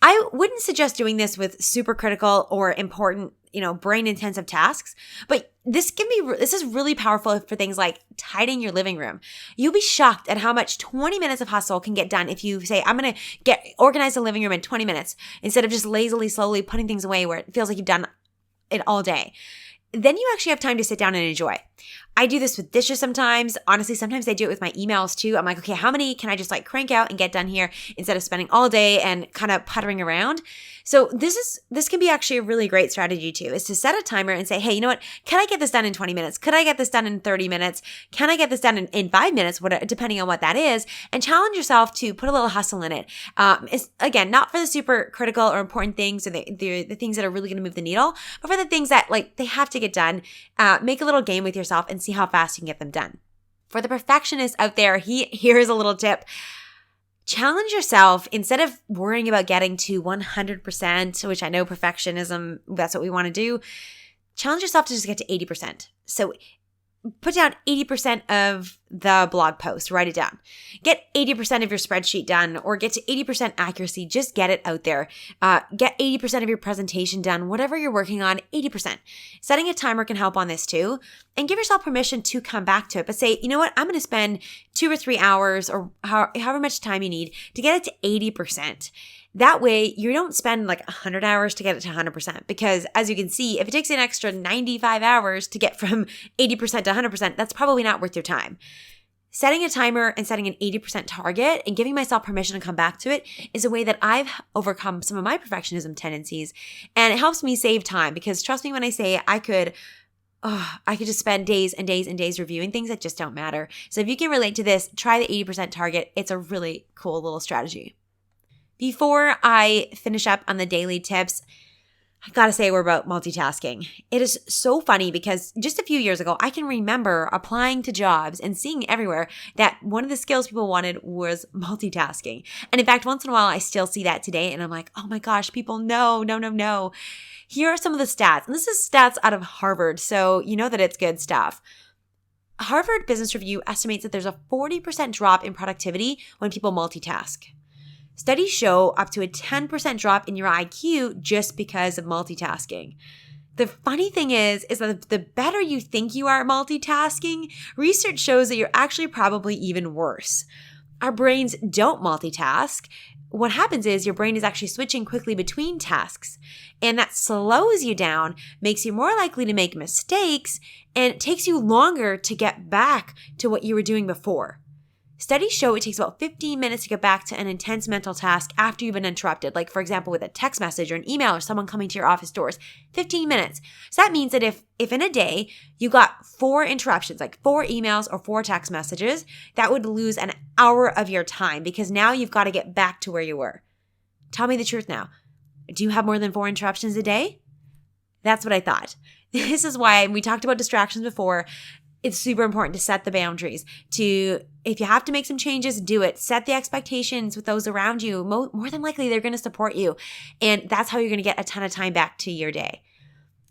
I wouldn't suggest doing this with super critical or important, brain intensive tasks, but this is really powerful for things like tidying your living room. You'll be shocked at how much 20 minutes of hustle can get done if you say, I'm going to organize the living room in 20 minutes instead of just lazily, slowly putting things away where it feels like you've done it all day. Then you actually have time to sit down and enjoy. I do this with dishes sometimes. Honestly, sometimes I do it with my emails too. I'm like, okay, how many can I just crank out and get done here instead of spending all day and kind of puttering around? So this can be actually a really great strategy too, is to set a timer and say, hey, you know what? Can I get this done in 20 minutes? Could I get this done in 30 minutes? Can I get this done in 5 minutes? Depending on what that is, and challenge yourself to put a little hustle in it. It's, again, not for the super critical or important things or the things that are really going to move the needle, but for the things that they have to get done. Make a little game with yourself and see how fast you can get them done. For the perfectionists out there, here's a little tip. Challenge yourself, instead of worrying about getting to 100%, which I know perfectionism, that's what we want to do. Challenge yourself to just get to 80%. So put down 80% of the blog post, write it down. Get 80% of your spreadsheet done, or get to 80% accuracy. Just get it out there. Get 80% of your presentation done, whatever you're working on, 80%. Setting a timer can help on this too. And give yourself permission to come back to it, but say, you know what, I'm going to spend 2 or 3 hours or however much time you need to get it to 80%. That way, you don't spend 100 hours to get it to 100%, because as you can see, if it takes an extra 95 hours to get from 80% to 100%, that's probably not worth your time. Setting a timer and setting an 80% target and giving myself permission to come back to it is a way that I've overcome some of my perfectionism tendencies, and it helps me save time, because trust me when I say I could just spend days and days and days reviewing things that just don't matter. So if you can relate to this, try the 80% target. It's a really cool little strategy. Before I finish up on the daily tips, I gotta say we're about multitasking. It is so funny because just a few years ago, I can remember applying to jobs and seeing everywhere that one of the skills people wanted was multitasking. And in fact, once in a while, I still see that today, and I'm like, oh my gosh, people, no. Here are some of the stats. And this is stats out of Harvard, so you know that it's good stuff. Harvard Business Review estimates that there's a 40% drop in productivity when people multitask. Studies show up to a 10% drop in your IQ just because of multitasking. The funny thing is that the better you think you are at multitasking, research shows that you're actually probably even worse. Our brains don't multitask. what happens is your brain is actually switching quickly between tasks, and that slows you down, makes you more likely to make mistakes, and it takes you longer to get back to what you were doing before. Studies show it takes about 15 minutes to get back to an intense mental task after you've been interrupted, like for example with a text message or an email or someone coming to your office doors. 15 minutes. So that means that if in a day you got 4 interruptions, like 4 emails or 4 text messages, that would lose an hour of your time because now you've got to get back to where you were. Tell me the truth now. Do you have more than 4 interruptions a day? That's what I thought. This is why, and we talked about distractions before, it's super important to set the boundaries. If you have to make some changes, do it. Set the expectations with those around you. More than likely, they're going to support you. And that's how you're going to get a ton of time back to your day.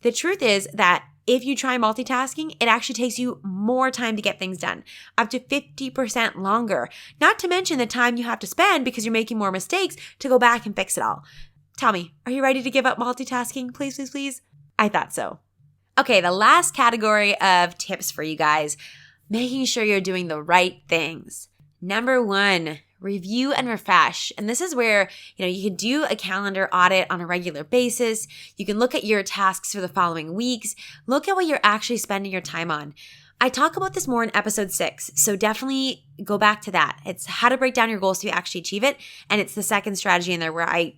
The truth is that if you try multitasking, it actually takes you more time to get things done, up to 50% longer. Not to mention the time you have to spend because you're making more mistakes to go back and fix it all. Tell me, are you ready to give up multitasking? Please, please, please. I thought so. Okay, the last category of tips for you guys, making sure you're doing the right things. Number 1, review and refresh. And this is where, you can do a calendar audit on a regular basis. You can look at your tasks for the following weeks. Look at what you're actually spending your time on. I talk about this more in episode 6, so definitely go back to that. It's how to break down your goals so you actually achieve it. And it's the second strategy in there where I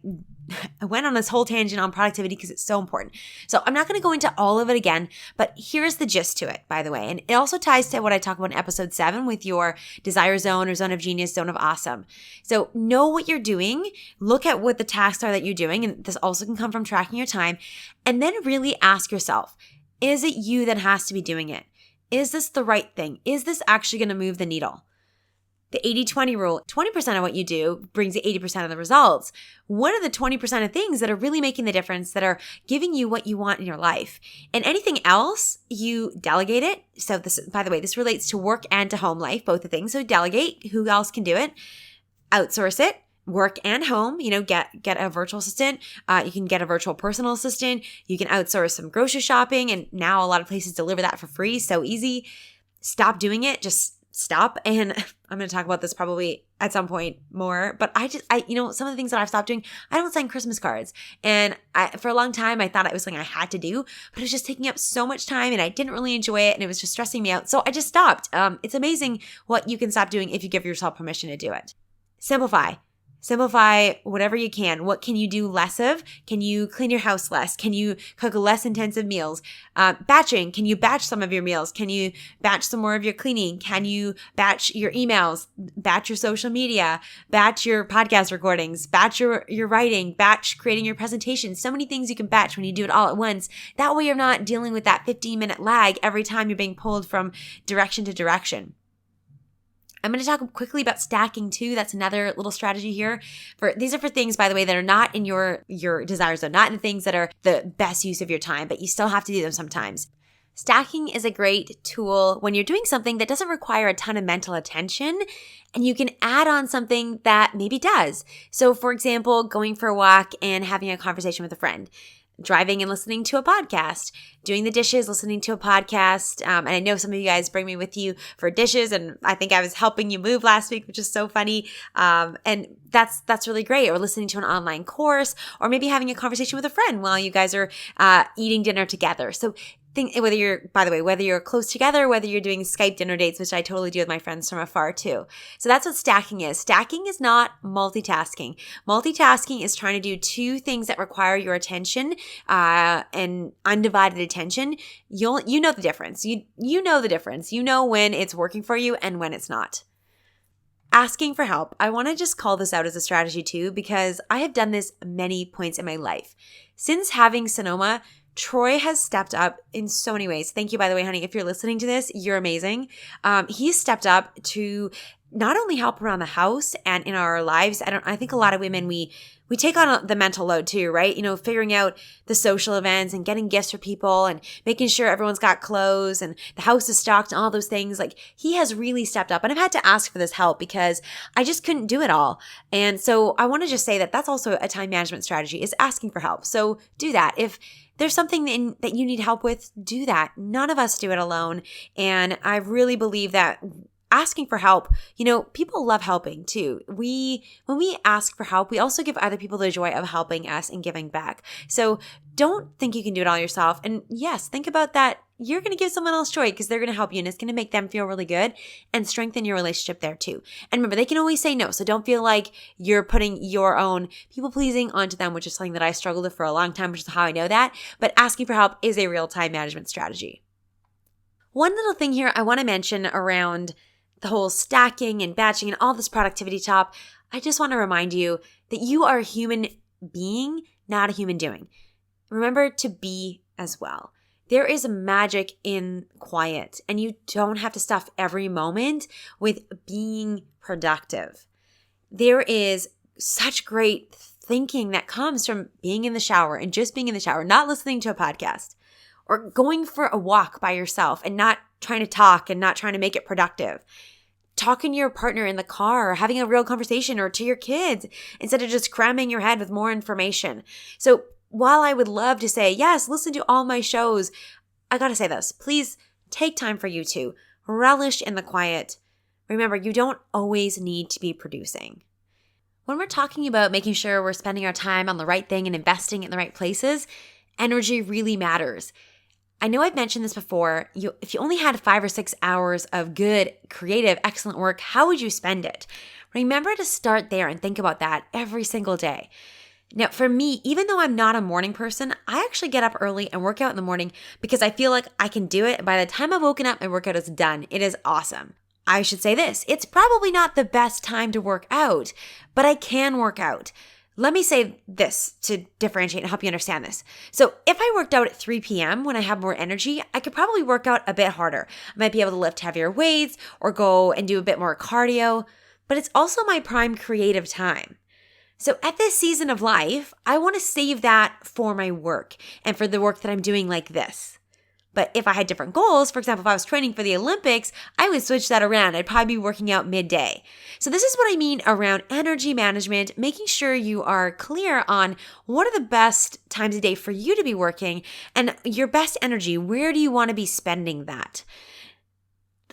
went on this whole tangent on productivity because it's so important. So I'm not going to go into all of it again, but here's the gist to it, by the way. And it also ties to what I talk about in episode 7 with your desire zone or zone of genius, zone of awesome. So know what you're doing. Look at what the tasks are that you're doing. And this also can come from tracking your time. And then really ask yourself, is it you that has to be doing it? Is this the right thing? Is this actually going to move the needle? The 80-20 rule, 20% of what you do brings you 80% of the results. What are the 20% of things that are really making the difference, that are giving you what you want in your life? And anything else, you delegate it. So this, by the way, this relates to work and to home life, both the things. So delegate. Who else can do it? Outsource it. Work and home, get a virtual assistant. You can get a virtual personal assistant. You can outsource some grocery shopping. And now a lot of places deliver that for free. So easy. Stop doing it. Just stop. And I'm going to talk about this probably at some point more, but I some of the things that I've stopped doing, I don't sign Christmas cards. And for a long time, I thought it was something I had to do, but it was just taking up so much time and I didn't really enjoy it. And it was just stressing me out. So I just stopped. It's amazing what you can stop doing if you give yourself permission to do it. Simplify. Simplify whatever you can. What can you do less of? Can you clean your house less? Can you cook less intensive meals? Batching. Can you batch some of your meals? Can you batch some more of your cleaning? Can you batch your emails? Batch your social media? Batch your podcast recordings? Batch your writing? Batch creating your presentation? So many things you can batch when you do it all at once. That way you're not dealing with that 15-minute lag every time you're being pulled from direction to direction. I'm going to talk quickly about stacking too. That's another little strategy here. These are for things, by the way, that are not in your desire zone, not in the things that are the best use of your time, but you still have to do them sometimes. Stacking is a great tool when you're doing something that doesn't require a ton of mental attention, and you can add on something that maybe does. So for example, going for a walk and having a conversation with a friend. Driving and listening to a podcast, doing the dishes, listening to a podcast. And I know some of you guys bring me with you for dishes, and I think I was helping you move last week, which is so funny. And that's really great. Or listening to an online course, or maybe having a conversation with a friend while you guys are eating dinner together. So whether you're close together, whether you're doing Skype dinner dates, which I totally do with my friends from afar too. So that's what stacking is. Stacking is not multitasking. Multitasking is trying to do 2 things that require your attention and undivided attention. You know the difference. You know the difference. You know when it's working for you and when it's not. Asking for help. I want to just call this out as a strategy too, because I have done this many points in my life. Since having Sonoma, Troy has stepped up in so many ways. Thank you, by the way, honey. If you're listening to this, you're amazing. He's stepped up to not only help around the house and in our lives. I think a lot of women, we take on the mental load too, right? Figuring out the social events and getting gifts for people and making sure everyone's got clothes and the house is stocked and all those things. Like, he has really stepped up, and I've had to ask for this help because I just couldn't do it all. And so I want to just say that that's also a time management strategy, is asking for help. So do that. If there's something that you need help with, do that. None of us do it alone. And I really believe that asking for help, people love helping too. When we ask for help, we also give other people the joy of helping us and giving back. So don't think you can do it all yourself. And yes, think about that. You're going to give someone else joy because they're going to help you and it's going to make them feel really good and strengthen your relationship there too. And remember, they can always say no. So don't feel like you're putting your own people pleasing onto them, which is something that I struggled with for a long time, which is how I know that. But asking for help is a real time management strategy. One little thing here I want to mention around the whole stacking and batching and all this productivity talk, I just want to remind you that you are a human being, not a human doing. Remember to be as well. There is a magic in quiet, and you don't have to stuff every moment with being productive. There is such great thinking that comes from being in the shower and just being in the shower, not listening to a podcast, or going for a walk by yourself and not trying to talk and not trying to make it productive. Talking to your partner in the car or having a real conversation, or to your kids instead of just cramming your head with more information. So while I would love to say, yes, listen to all my shows, I got to say this. Please take time for you to relish in the quiet. Remember, you don't always need to be producing. When we're talking about making sure we're spending our time on the right thing and investing in the right places, energy really matters. I know I've mentioned this before. If you only had 5 or 6 hours of good, creative, excellent work, how would you spend it? Remember to start there and think about that every single day. Now, for me, even though I'm not a morning person, I actually get up early and work out in the morning because I feel like I can do it. By the time I've woken up, my workout is done. It is awesome. I should say this. It's probably not the best time to work out, but I can work out. Let me say this to differentiate and help you understand this. So if I worked out at 3 p.m. when I have more energy, I could probably work out a bit harder. I might be able to lift heavier weights or go and do a bit more cardio, but it's also my prime creative time. So at this season of life, I want to save that for my work and for the work that I'm doing like this. But if I had different goals, for example, if I was training for the Olympics, I would switch that around. I'd probably be working out midday. So this is what I mean around energy management, making sure you are clear on what are the best times of day for you to be working and your best energy. Where do you want to be spending that?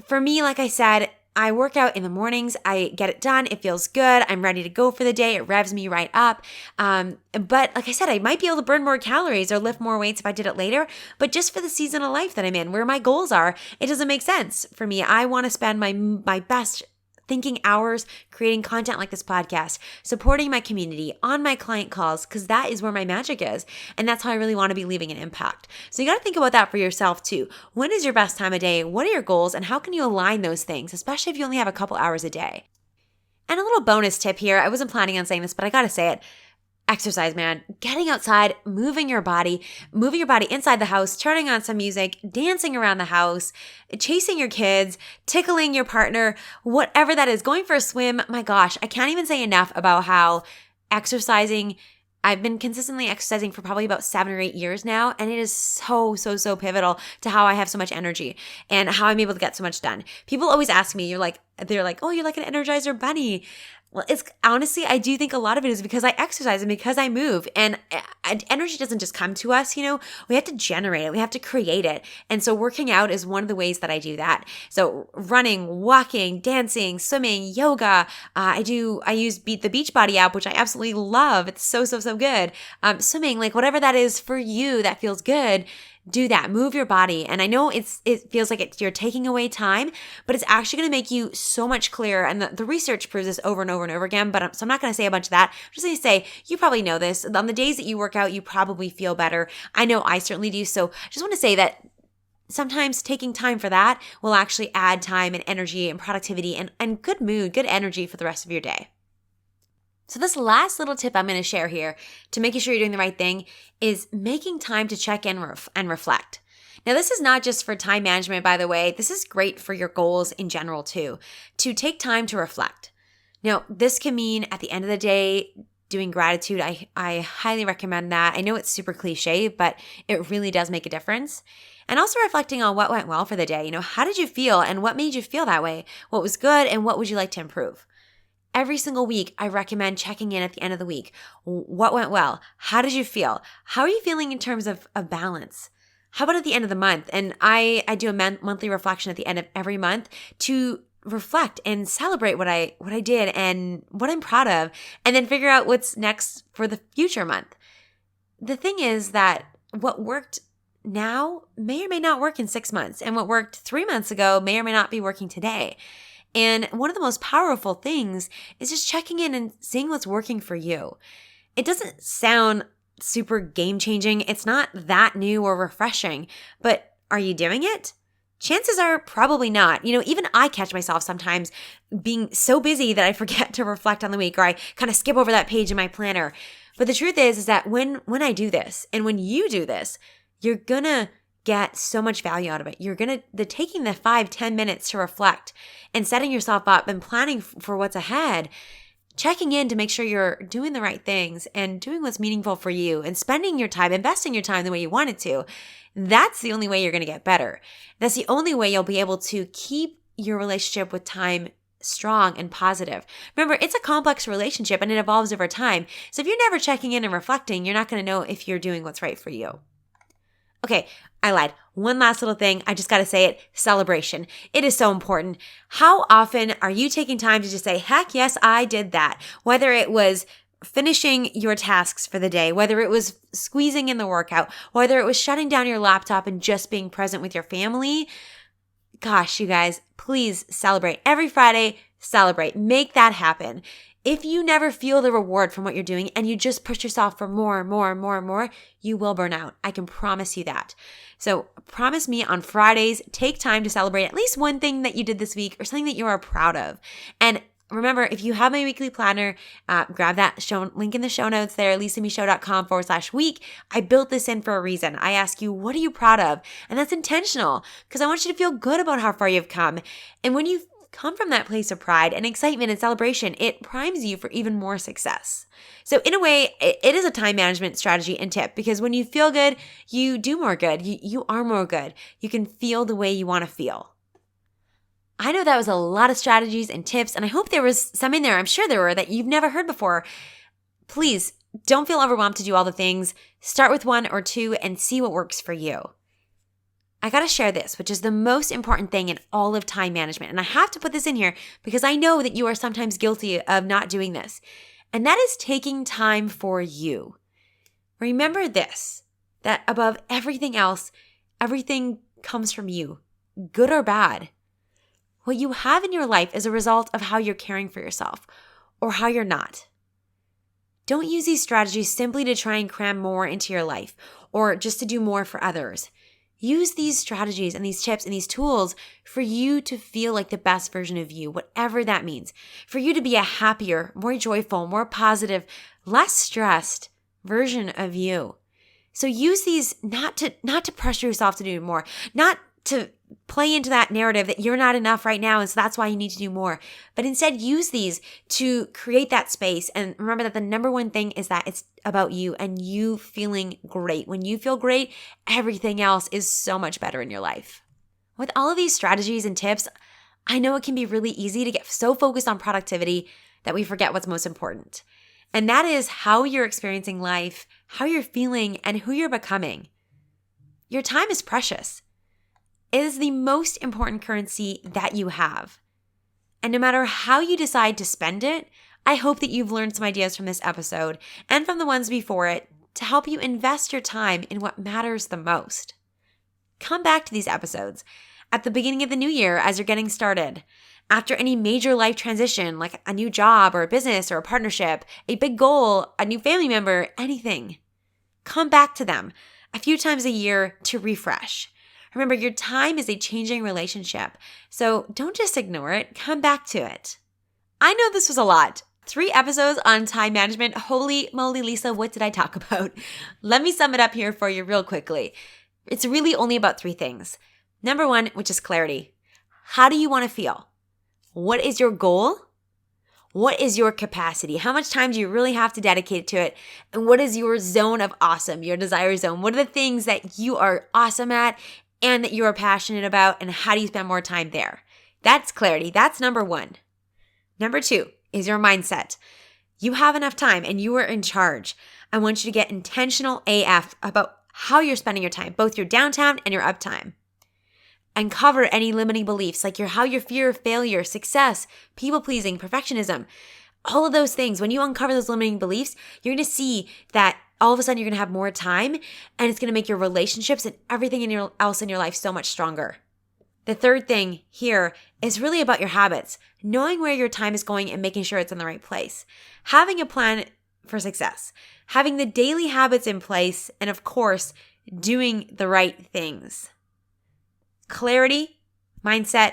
For me, like I said, I work out in the mornings. I get it done. It feels good. I'm ready to go for the day. It revs me right up. But like I said, I might be able to burn more calories or lift more weights if I did it later. But just for the season of life that I'm in, where my goals are, it doesn't make sense for me. I want to spend my best thinking hours creating content like this podcast, supporting my community, on my client calls, because that is where my magic is. And that's how I really want to be leaving an impact. So you got to think about that for yourself too. When is your best time of day? What are your goals? And how can you align those things, especially if you only have a couple hours a day? And a little bonus tip here. I wasn't planning on saying this, but I got to say it. Exercise, man. Getting outside, moving your body inside the house, turning on some music, dancing around the house, chasing your kids, tickling your partner, whatever that is, going for a swim. My gosh, I can't even say enough about how exercising, I've been consistently exercising for probably about 7 or 8 years now, and it is so pivotal to how I have so much energy and how I'm able to get so much done. People always ask me, they're like, oh, you're like an Energizer bunny. Well, it's honestly, I do think a lot of it is because I exercise and because I move, and energy doesn't just come to us, we have to generate it. We have to create it. And so working out is one of the ways that I do that. So running, walking, dancing, swimming, yoga. I use the Beachbody app, which I absolutely love. It's so good. Swimming, like whatever that is for you that feels good. Do that. Move your body. And I know it feels like you're taking away time, but it's actually going to make you so much clearer. And the research proves this over and over and over again. So I'm not going to say a bunch of that. I'm just going to say, you probably know this. On the days that you work out, you probably feel better. I know I certainly do. So I just want to say that sometimes taking time for that will actually add time and energy and productivity and good mood, good energy for the rest of your day. So this last little tip I'm going to share here to making sure you're doing the right thing is making time to check in and reflect. Now, this is not just for time management, by the way. This is great for your goals in general too, to take time to reflect. Now, this can mean at the end of the day, doing gratitude. I highly recommend that. I know it's super cliche, but it really does make a difference. And also reflecting on what went well for the day. How did you feel and what made you feel that way? What was good and what would you like to improve? Every single week, I recommend checking in at the end of the week. What went well? How did you feel? How are you feeling in terms of balance? How about at the end of the month? And I do a monthly reflection at the end of every month to reflect and celebrate what I did and what I'm proud of, and then figure out what's next for the future month. The thing is that what worked now may or may not work in 6 months, and what worked 3 months ago may or may not be working today. And one of the most powerful things is just checking in and seeing what's working for you. It doesn't sound super game-changing. It's not that new or refreshing, but are you doing it? Chances are probably not. Even I catch myself sometimes being so busy that I forget to reflect on the week, or I kind of skip over that page in my planner. But the truth is that when I do this and when you do this, you're going to get so much value out of it. You're going to, taking the 5-10 minutes to reflect and setting yourself up and planning for what's ahead, checking in to make sure you're doing the right things and doing what's meaningful for you and spending your time, investing your time the way you want it to. That's the only way you're going to get better. That's the only way you'll be able to keep your relationship with time strong and positive. Remember, it's a complex relationship and it evolves over time. So if you're never checking in and reflecting, you're not going to know if you're doing what's right for you. Okay, I lied. One last little thing. I just got to say it. Celebration. It is so important. How often are you taking time to just say, heck yes, I did that? Whether it was finishing your tasks for the day, whether it was squeezing in the workout, whether it was shutting down your laptop and just being present with your family. Gosh, you guys, please celebrate. Every Friday, celebrate. Make that happen. If you never feel the reward from what you're doing and you just push yourself for more, you will burn out. I can promise you that. So promise me on Fridays, take time to celebrate at least one thing that you did this week or something that you are proud of. And remember, if you have my weekly planner, grab that link in the show notes there, lisameshow.com/week. I built this in for a reason. I ask you, what are you proud of? And that's intentional because I want you to feel good about how far you've come. And when you come from that place of pride and excitement and celebration, it primes you for even more success. So in a way, it is a time management strategy and tip because when you feel good, you do more good. You are more good. You can feel the way you want to feel. I know that was a lot of strategies and tips, and I hope there was some in there, I'm sure there were, that you've never heard before. Please don't feel overwhelmed to do all the things. Start with 1 or 2 and see what works for you. I got to share this, which is the most important thing in all of time management. And I have to put this in here because I know that you are sometimes guilty of not doing this. And that is taking time for you. Remember this, that above everything else, everything comes from you, good or bad. What you have in your life is a result of how you're caring for yourself or how you're not. Don't use these strategies simply to try and cram more into your life or just to do more for others. Use these strategies and these tips and these tools for you to feel like the best version of you, whatever that means. For you to be a happier, more joyful, more positive, less stressed version of you. So use these not to pressure yourself to do more, not to play into that narrative that you're not enough right now and so that's why you need to do more. But instead use these to create that space. And remember that the number one thing is that it's about you and you feeling great. When you feel great, everything else is so much better in your life. With all of these strategies and tips, I know it can be really easy to get so focused on productivity that we forget what's most important. And that is how you're experiencing life, how you're feeling, and who you're becoming. Your time is precious. It is the most important currency that you have. And no matter how you decide to spend it, I hope that you've learned some ideas from this episode and from the ones before it to help you invest your time in what matters the most. Come back to these episodes at the beginning of the new year as you're getting started, after any major life transition like a new job or a business or a partnership, a big goal, a new family member, anything. Come back to them a few times a year to refresh. Remember, your time is a changing relationship, so don't just ignore it. Come back to it. I know this was a lot. 3 episodes on time management. Holy moly, Lisa, what did I talk about? Let me sum it up here for you real quickly. It's really only about 3 things. Number 1, which is clarity. How do you want to feel? What is your goal? What is your capacity? How much time do you really have to dedicate to it? And what is your zone of awesome, your desire zone? What are the things that you are awesome at and that you are passionate about, and how do you spend more time there? That's clarity. That's number 1. Number 2 is your mindset. You have enough time and you are in charge. I want you to get intentional AF about how you're spending your time, both your downtime and your uptime. uncover any limiting beliefs, like how your fear of failure, success, people-pleasing, perfectionism, all of those things. When you uncover those limiting beliefs, you're going to see that all of a sudden you're going to have more time, and it's going to make your relationships and everything else in your life so much stronger. The third thing here is really about your habits, knowing where your time is going and making sure it's in the right place. Having a plan for success, having the daily habits in place, and of course, doing the right things. Clarity, mindset,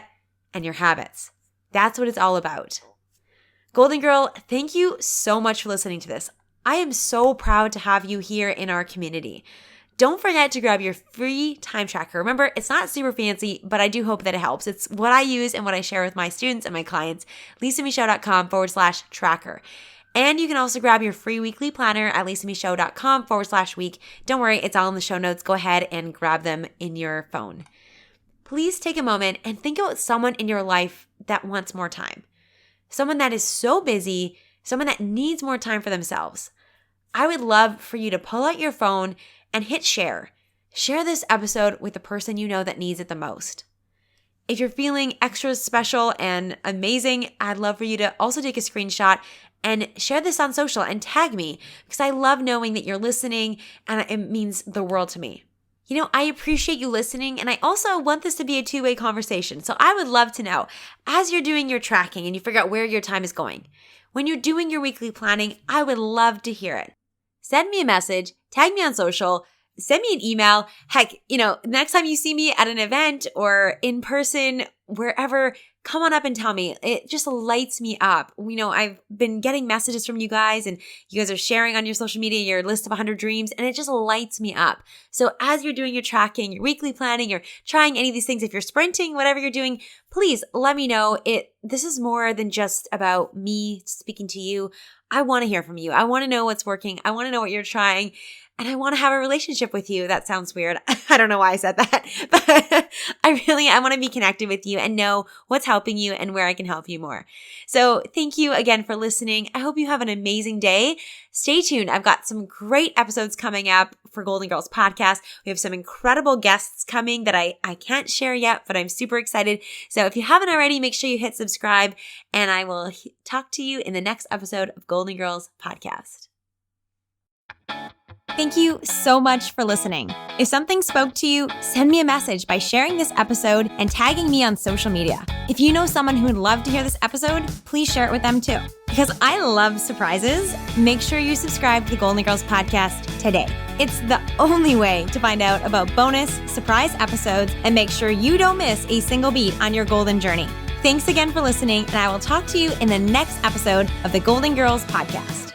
and your habits. That's what it's all about. Golden Girl, thank you so much for listening to this. I am so proud to have you here in our community. Don't forget to grab your free time tracker. Remember, it's not super fancy, but I do hope that it helps. It's what I use and what I share with my students and my clients. lisamichaud.com/tracker. And you can also grab your free weekly planner at lisamichaud.com/week. Don't worry, it's all in the show notes. Go ahead and grab them in your phone. Please take a moment and think about someone in your life that wants more time. Someone that is so busy, someone that needs more time for themselves. I would love for you to pull out your phone and hit share. Share this episode with the person you know that needs it the most. If you're feeling extra special and amazing, I'd love for you to also take a screenshot and share this on social and tag me, because I love knowing that you're listening and it means the world to me. I appreciate you listening, and I also want this to be a two-way conversation. So I would love to know, as you're doing your tracking and you figure out where your time is going, when you're doing your weekly planning, I would love to hear it. Send me a message, tag me on social, send me an email. Heck, next time you see me at an event or in person, wherever, come on up and tell me. It just lights me up. I've been getting messages from you guys, and you guys are sharing on your social media your list of 100 dreams, and it just lights me up. So as you're doing your tracking, your weekly planning, you're trying any of these things, if you're sprinting, whatever you're doing, please let me know. This is more than just about me speaking to you. I want to hear from you. I want to know what's working. I want to know what you're trying. And I want to have a relationship with you. That sounds weird. I don't know why I said that, but I want to be connected with you and know what's helping you and where I can help you more. So thank you again for listening. I hope you have an amazing day. Stay tuned. I've got some great episodes coming up for Golden Girls podcast. We have some incredible guests coming that I can't share yet, but I'm super excited. So if you haven't already, make sure you hit subscribe, and I will talk to you in the next episode of Golden Girls podcast. Thank you so much for listening. If something spoke to you, send me a message by sharing this episode and tagging me on social media. If you know someone who would love to hear this episode, please share it with them too. Because I love surprises, make sure you subscribe to the Golden Girls podcast today. It's the only way to find out about bonus surprise episodes and make sure you don't miss a single beat on your golden journey. Thanks again for listening, and I will talk to you in the next episode of the Golden Girls podcast.